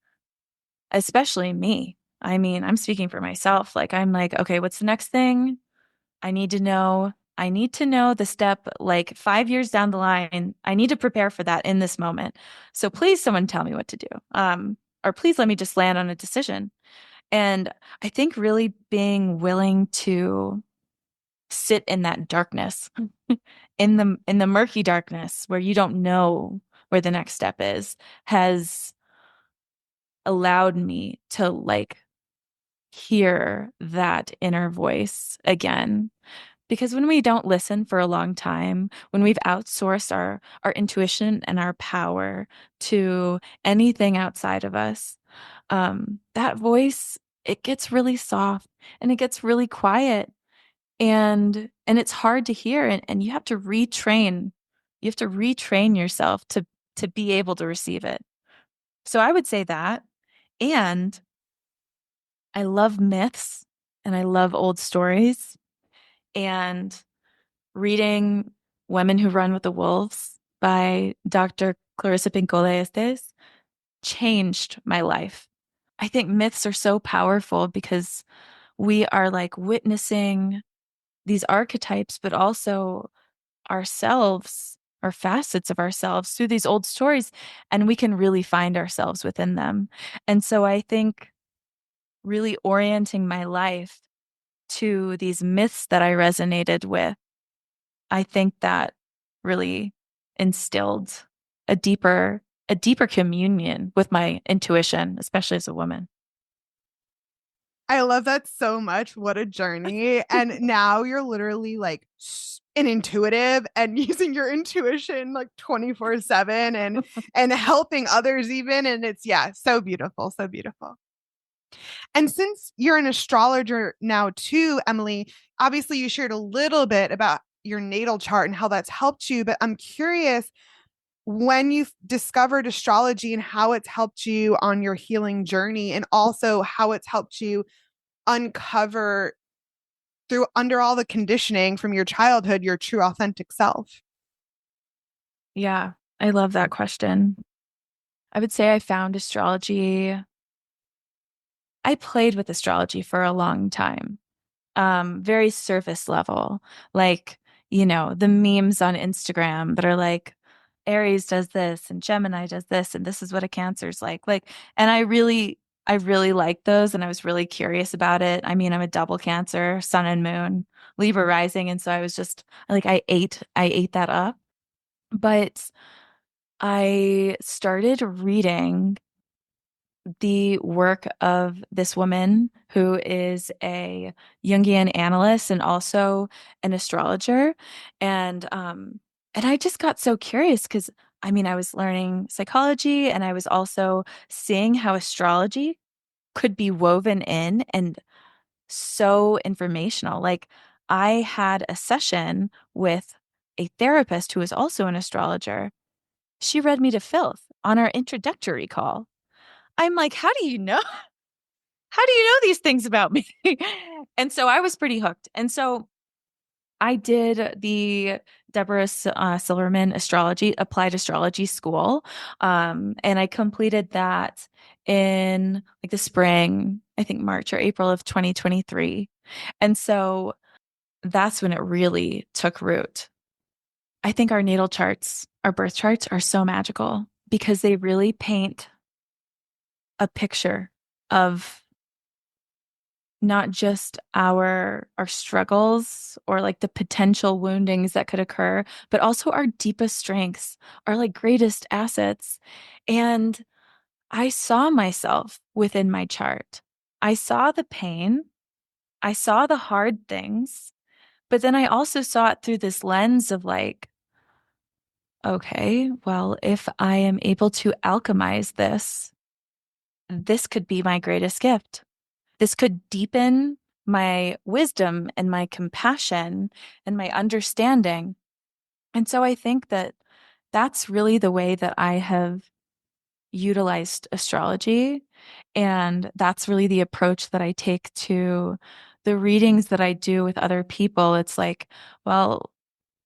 especially me. I mean, I'm speaking for myself. Like, I'm like, okay, what's the next thing? I need to know. I need to know the step like 5 years down the line. I need to prepare for that in this moment. So please, someone tell me what to do. Or please let me just land on a decision. And I think really being willing to sit in that darkness, in the murky darkness where you don't know where the next step is, has allowed me to like hear that inner voice again. Because when we don't listen for a long time, when we've outsourced our intuition and our power to anything outside of us, that voice, it gets really soft and it gets really quiet and it's hard to hear and you have to retrain. You have to retrain yourself to be able to receive it. So I would say that. And I love myths and I love old stories. And reading Women Who Run with the Wolves by Dr. Clarissa Pinkola Estes changed my life. I think myths are so powerful because we are like witnessing these archetypes, but also ourselves, our facets of ourselves through these old stories, and we can really find ourselves within them. And so I think really orienting my life to these myths that I resonated with, I think that really instilled a deeper communion with my intuition, especially as a woman. I love that so much. What a journey. And now you're literally like an intuitive and using your intuition like 24/7 and helping others even, and it's yeah, so beautiful, so beautiful. And since you're an astrologer now too, Emily, obviously you shared a little bit about your natal chart and how that's helped you, but I'm curious when you discovered astrology and how it's helped you on your healing journey and also how it's helped you uncover through under all the conditioning from your childhood your true authentic self. Yeah, I love that question. I would say I found astrology. I played with astrology for a long time, very surface level, like, the memes on Instagram that are like, Aries does this and Gemini does this, and this is what a Cancer's like. And I really liked those, and I was really curious about it. I mean, I'm a double Cancer, Sun and Moon, Libra rising, and so I was just like, I ate that up. But I started reading the work of this woman who is a Jungian analyst and also an astrologer. And I just got so curious because I mean, I was learning psychology and I was also seeing how astrology could be woven in and so informational. Like, I had a session with a therapist who was also an astrologer. She read me to filth on our introductory call. I'm like, how do you know? How do you know these things about me? And so I was pretty hooked. And so I did the Deborah Silverman applied astrology school. And I completed that in like the spring, I think March or April of 2023. And so that's when it really took root. I think our natal charts, our birth charts are so magical because they really paint a picture of not just our struggles or like the potential woundings that could occur, but also our deepest strengths, our like greatest assets. And I saw myself within my chart. I saw the pain, I saw the hard things, but then I also saw it through this lens of like, okay, well, if I am able to alchemize this, this could be my greatest gift. This could deepen my wisdom and my compassion and my understanding. And so I think that that's really the way that I have utilized astrology. And that's really the approach that I take to the readings that I do with other people. It's like, well,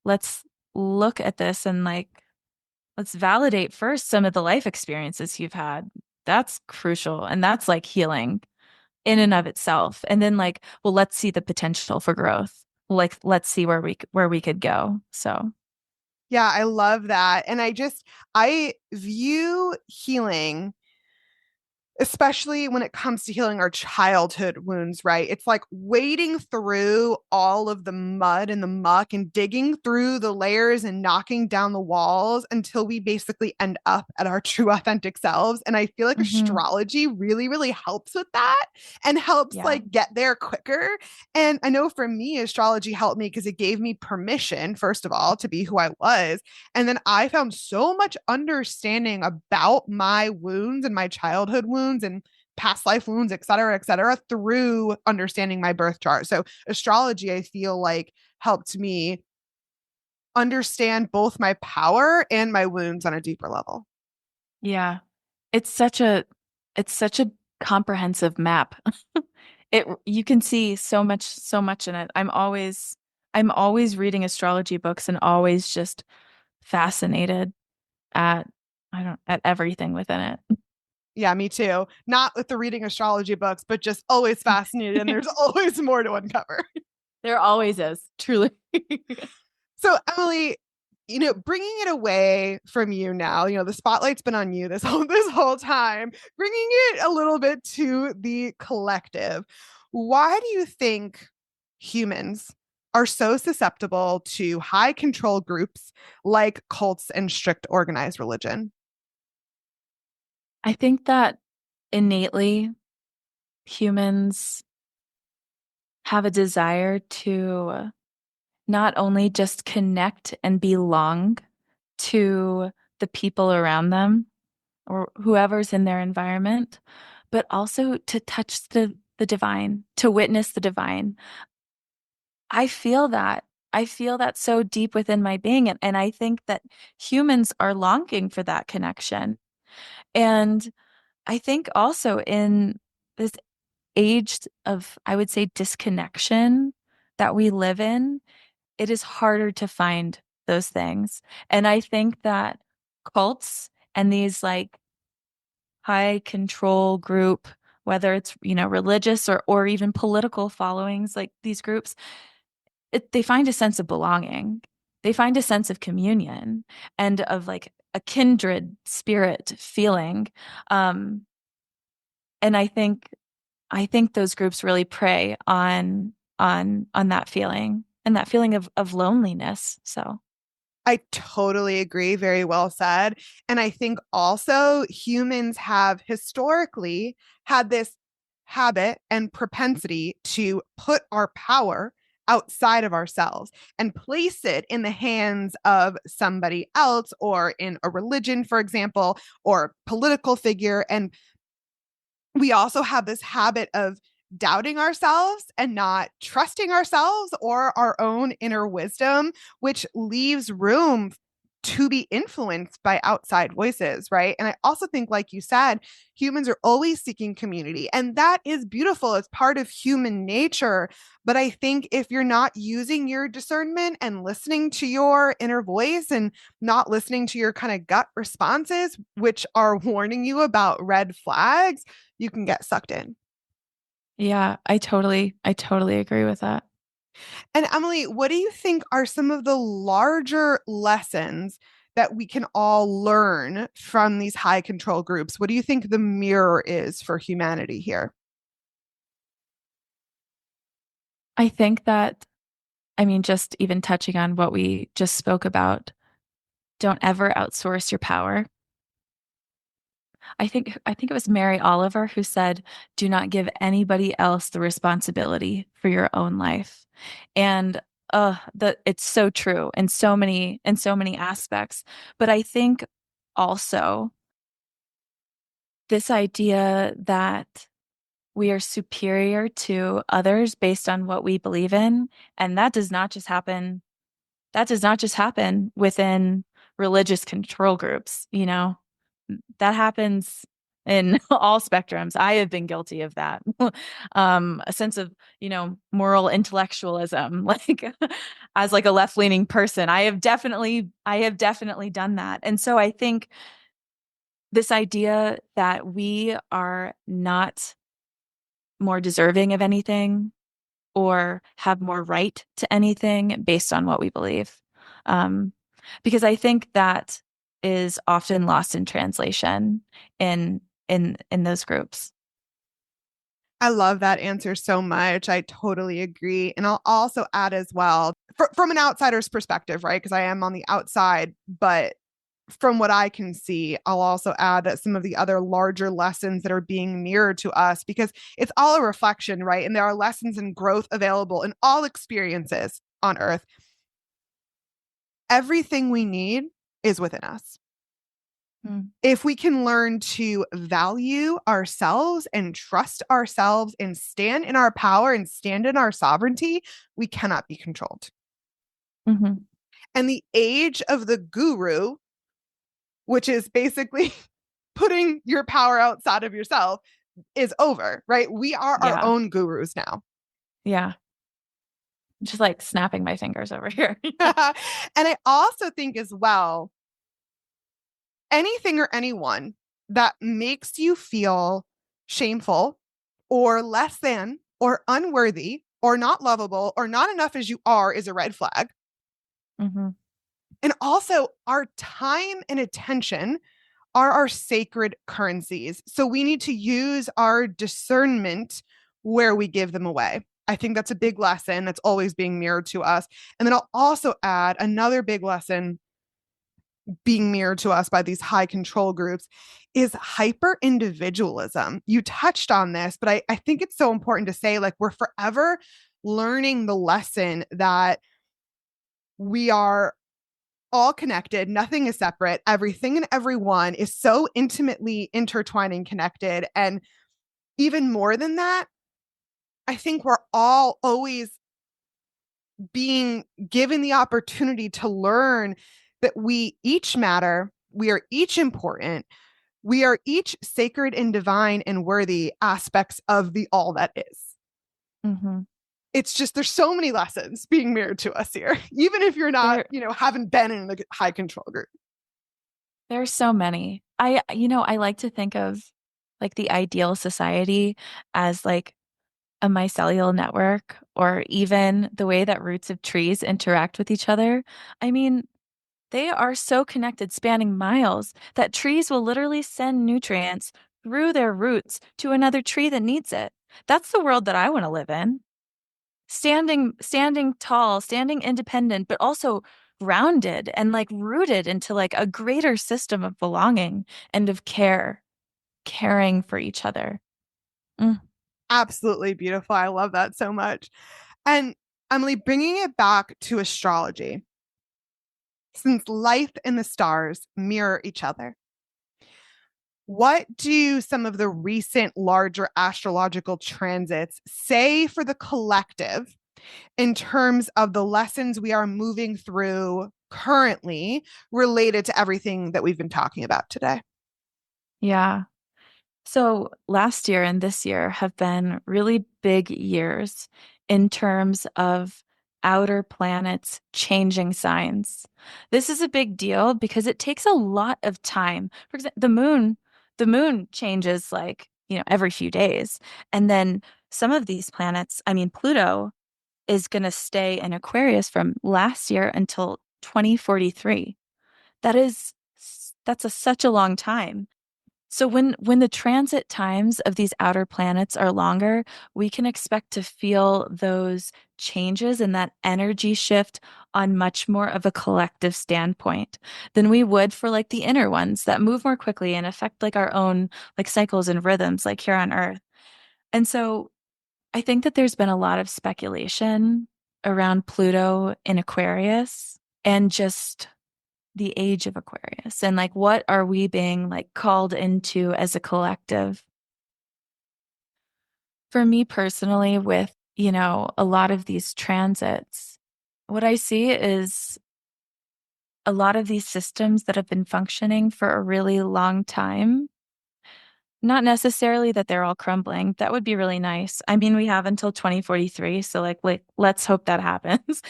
let's look at this and like, let's validate first some of the life experiences you've had. That's crucial. And that's like healing in and of itself. And then like, well, let's see the potential for growth. Like, let's see where we could go. So, Yeah, I love that. And I view healing, especially when it comes to healing our childhood wounds, right? It's like wading through all of the mud and the muck and digging through the layers and knocking down the walls until we basically end up at our true authentic selves. And I feel like mhm, astrology really, really helps with that and helps yeah. like get there quicker. And I know for me, astrology helped me because it gave me permission, first of all, to be who I was. And then I found so much understanding about my wounds and my childhood wounds and past life wounds, et cetera, through understanding my birth chart. So astrology, I feel like, helped me understand both my power and my wounds on a deeper level. Yeah. It's such a it's such a comprehensive map. It you can see so much in it. I'm always reading astrology books and always just fascinated at I don't at everything within Yeah, me too. Not with the reading astrology books, but just always fascinated. And it. there's always more to uncover. There always is, truly. So, Emily, bringing it away from you now, the spotlight's been on you this whole time, bringing it a little bit to the collective. Why do you think humans are so susceptible to high control groups like cults and strict organized religion? I think that innately humans have a desire to not only just connect and belong to the people around them or whoever's in their environment, but also to touch the divine, to witness the divine. I feel that. I feel that so deep within my being. And I think that humans are longing for that connection. And I think also in this age of, I would say, disconnection that we live in, it is harder to find those things. And I think that cults and these like high control group, whether it's, religious or even political followings, like these groups, they find a sense of belonging. They find a sense of communion and of like a kindred spirit feeling. Um, and I think those groups really prey on that feeling and that feeling of loneliness. So I totally agree. Very well said. And I think also humans have historically had this habit and propensity to put our power outside of ourselves and place it in the hands of somebody else or in a religion, for example, or political figure. And we also have this habit of doubting ourselves and not trusting ourselves or our own inner wisdom, which leaves room to be influenced by outside voices, right? And I also think, like you said, humans are always seeking community, and that is beautiful. It's part of human nature. But I think if you're not using your discernment and listening to your inner voice and not listening to your kind of gut responses, which are warning you about red flags, you can get sucked in. yeah, I totally agree with that. And Emily, what do you think are some of the larger lessons that we can all learn from these high control groups? What do you think the mirror is for humanity here? I think that, I mean, just even touching on what we just spoke about, don't ever outsource your power. I think it was Mary Oliver who said, "Do not give anybody else the responsibility for your own life." And that it's so true in so many aspects. But I think also this idea that we are superior to others based on what we believe in, and that does not just happen within religious control groups, you know. that happens in all spectrums. I have been guilty of that. A sense of, moral intellectualism, like as like a left-leaning person. I have definitely done that. And so I think this idea that we are not more deserving of anything or have more right to anything based on what we believe. Um, because I think that is often lost in translation in in those groups. I love that answer so much. I totally agree. And I'll also add as well, from an outsider's perspective, right? Because I am on the outside, but from what I can see, I'll also add that some of the other larger lessons that are being mirrored to us, because it's all a reflection, right? And there are lessons and growth available in all experiences on earth. Everything we need is within us. Mm. If we can learn to value ourselves and trust ourselves and stand in our power and stand in our sovereignty, we cannot be controlled. Mhm. And the age of the guru, which is basically putting your power outside of yourself, is over, right? We are our Yeah. own gurus now. Yeah. Just like snapping my fingers over here. And I also think as well, anything or anyone that makes you feel shameful or less than or unworthy or not lovable or not enough as you are is a red flag. Hmm. And also, our time and attention are our sacred currencies. So we need to use our discernment where we give them away. I think that's a big lesson that's always being mirrored to us. And then I'll also add another big lesson being mirrored to us by these high control groups is hyper individualism. You touched on this, but I think it's so important to say, like, we're forever learning the lesson that we are all connected. Nothing is separate. Everything and everyone is so intimately intertwined and connected. And even more than that, I think we're all always being given the opportunity to learn that we each matter. We are each important. We are each sacred and divine and worthy aspects of the all that is. Hmm. It's just there's so many lessons being mirrored to us here, even if you're not, There, haven't been in the high control group. there's so many. I like to think of like the ideal society as like a mycelial network or even the way that roots of trees interact with each other. I mean, they are so connected, spanning miles, that trees will literally send nutrients through their roots to another tree that needs it. That's the world that I want to live in. Standing tall, standing independent, but also grounded and like rooted into like a greater system of belonging and of care, caring for each other. Mm. Absolutely beautiful. I love that so much. And Emily, bringing it back to astrology, since life and the stars mirror each other, what do some of the recent larger astrological transits say for the collective in terms of the lessons we are moving through currently related to everything that we've been talking about today? Yeah. So last year and this year have been really big years in terms of outer planets changing signs. This is a big deal because it takes a lot of time. For example, the moon changes like, every few days. And then some of these planets, I mean, Pluto is going to stay in Aquarius from last year until 2043. That's such a long time. So when the transit times of these outer planets are longer, we can expect to feel those changes and that energy shift on much more of a collective standpoint than we would for like the inner ones that move more quickly and affect like our own like cycles and rhythms like here on Earth. And so I think that there's been a lot of speculation around Pluto in Aquarius and just the age of Aquarius and like what are we being like called into as a collective? For me personally, with, a lot of these transits, what I see is a lot of these systems that have been functioning for a really long time, not necessarily that they're all crumbling. That would be really nice. I mean, we have until 2043, so like let's hope that happens.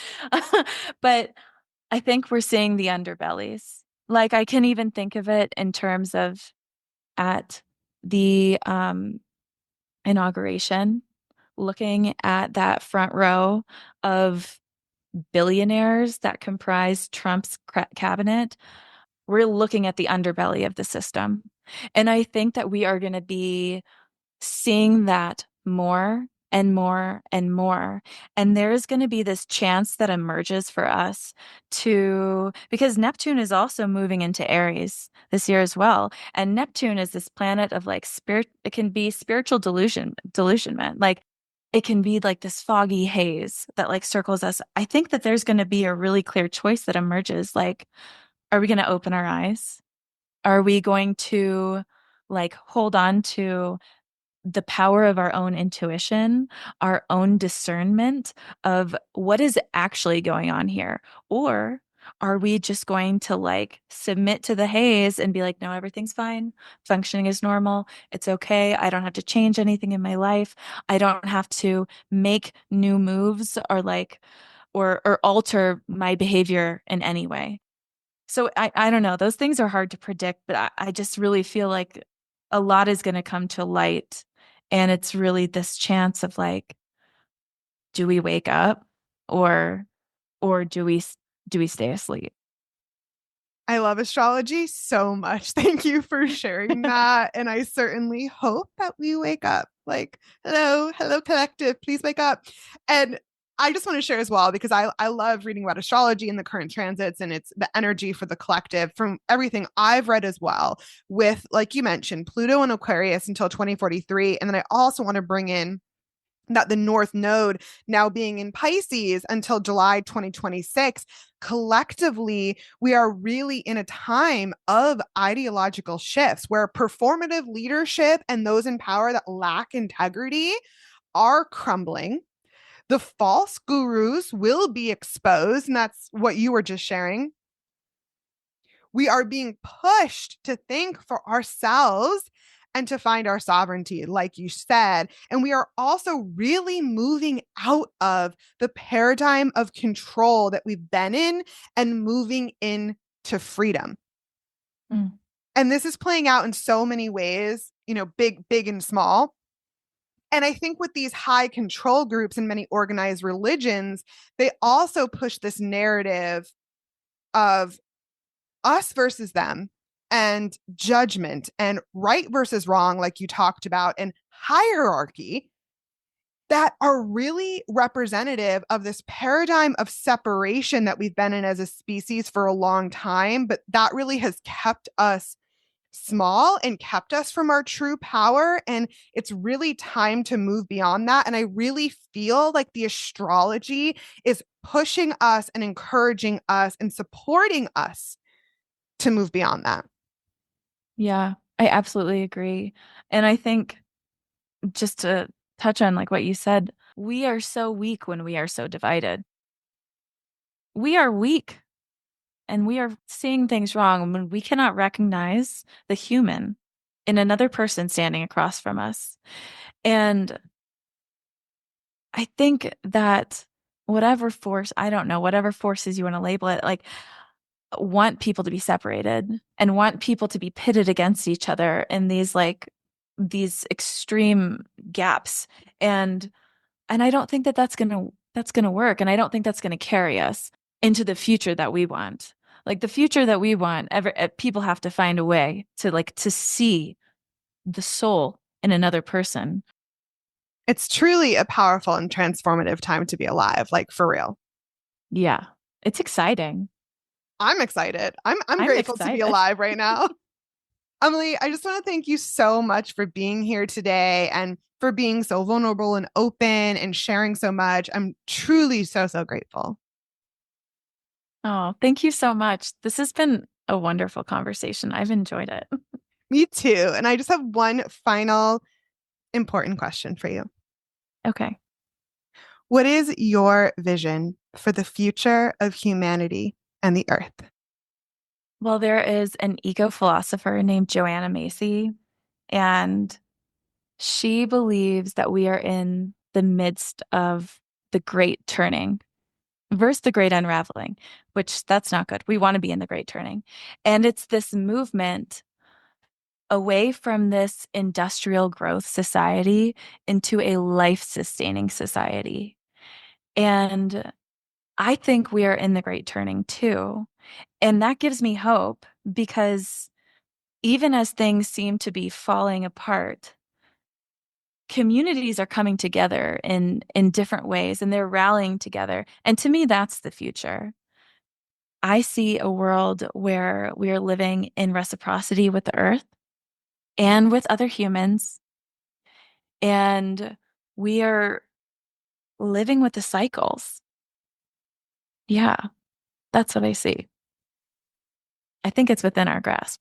But I think we're seeing the underbellies. Like I can even think of it in terms of at the inauguration, looking at that front row of billionaires that comprise Trump's cabinet, we're looking at the underbelly of the system. And I think that we are going to be seeing that more and more and more. And there is going to be this chance that emerges for us to, because Neptune is also moving into Aries this year as well. And Neptune is this planet of like spirit, it can be spiritual delusionment. Like it can be like this foggy haze that like circles us. I think that there's going to be a really clear choice that emerges. Like, are we going to open our eyes? Are we going to like hold on to the power of our own intuition, our own discernment of what is actually going on here? Or are we just going to like submit to the haze and be like, no, everything's fine. Functioning is normal. It's okay. I don't have to change anything in my life. I don't have to make new moves or like, or alter my behavior in any way. So I don't know. Those things are hard to predict, but I just really feel like a lot is going to come to light. And it's really this chance of like, do we wake up or or do we stay asleep? I love astrology so much. Thank you for sharing that. And I certainly hope that we wake up. Like, hello, hello, collective, please wake up. And I just want to share as well because I love reading about astrology and the current transits and it's the energy for the collective from everything I've read as well, with, like you mentioned, Pluto and Aquarius until 2043. And then I also want to bring in that the North Node now being in Pisces until July 2026, collectively, we are really in a time of ideological shifts where performative leadership and those in power that lack integrity are crumbling. The false gurus will be exposed. And that's what you were just sharing. We are being pushed to think for ourselves and to find our sovereignty, like you said. And we are also really moving out of the paradigm of control that we've been in and moving into freedom. Mm. And this is playing out in so many ways, big and small. And I think with these high control groups and many organized religions, they also push this narrative of us versus them and judgment and right versus wrong, like you talked about, and hierarchy that are really representative of this paradigm of separation that we've been in as a species for a long time. But that really has kept us small and kept us from our true power. And it's really time to move beyond that. And I really feel like the astrology is pushing us and encouraging us and supporting us to move beyond that. Yeah, I absolutely agree. And I think just to touch on like what you said, we are so weak when we are so divided. We are weak and we are seeing things wrong when we cannot recognize the human in another person standing across from us. And I think that whatever force, I don't know, whatever forces you want to label it, like want people to be separated and want people to be pitted against each other in these extreme gaps. And I don't think that that's going to work. And I don't think that's going to carry us into the future that we want. Like the future that we want, people have to find a way to like to see the soul in another person. It's truly a powerful and transformative time to be alive, like for real. Yeah. It's exciting. I'm excited. I'm I'm grateful to be excited. alive right now. Emily, I just want to thank you so much for being here today and for being so vulnerable and open and sharing so much. I'm truly so grateful. Oh, thank you so much. This has been a wonderful conversation. I've enjoyed it. Me too. And I just have one final important question for you. Okay. What is your vision for the future of humanity and the earth? Well, there is an eco philosopher named Joanna Macy, and she believes that we are in the midst of the great turning versus the great unraveling, which that's not good. We want to be in the great turning. And it's this movement away from this industrial growth society into a life sustaining society. And I think we are in the great turning too. And that gives me hope because even as things seem to be falling apart, communities are coming together in different ways and they're rallying together. And to me, that's the future. I see a world where we are living in reciprocity with the earth and with other humans, and we are living with the cycles. Yeah, that's what I see. I think it's within our grasp.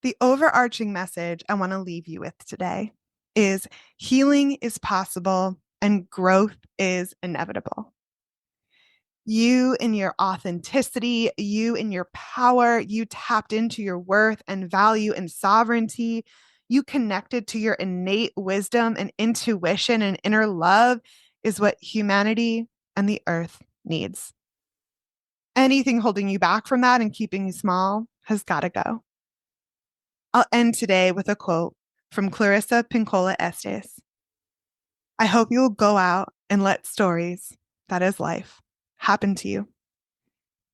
The overarching message I want to leave you with today is healing is possible and growth is inevitable. You in your authenticity, you in your power, you tapped into your worth and value and sovereignty. You connected to your innate wisdom and intuition and inner love is what humanity and the earth needs. Anything holding you back from that and keeping you small has got to go. I'll end today with a quote from Clarissa Pinkola Estes. I hope you will go out and let stories, that is life, happen to you,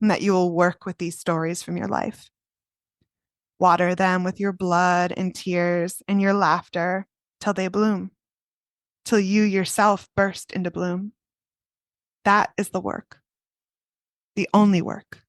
and that you will work with these stories from your life. Water them with your blood and tears and your laughter till they bloom, till you yourself burst into bloom. That is the work, the only work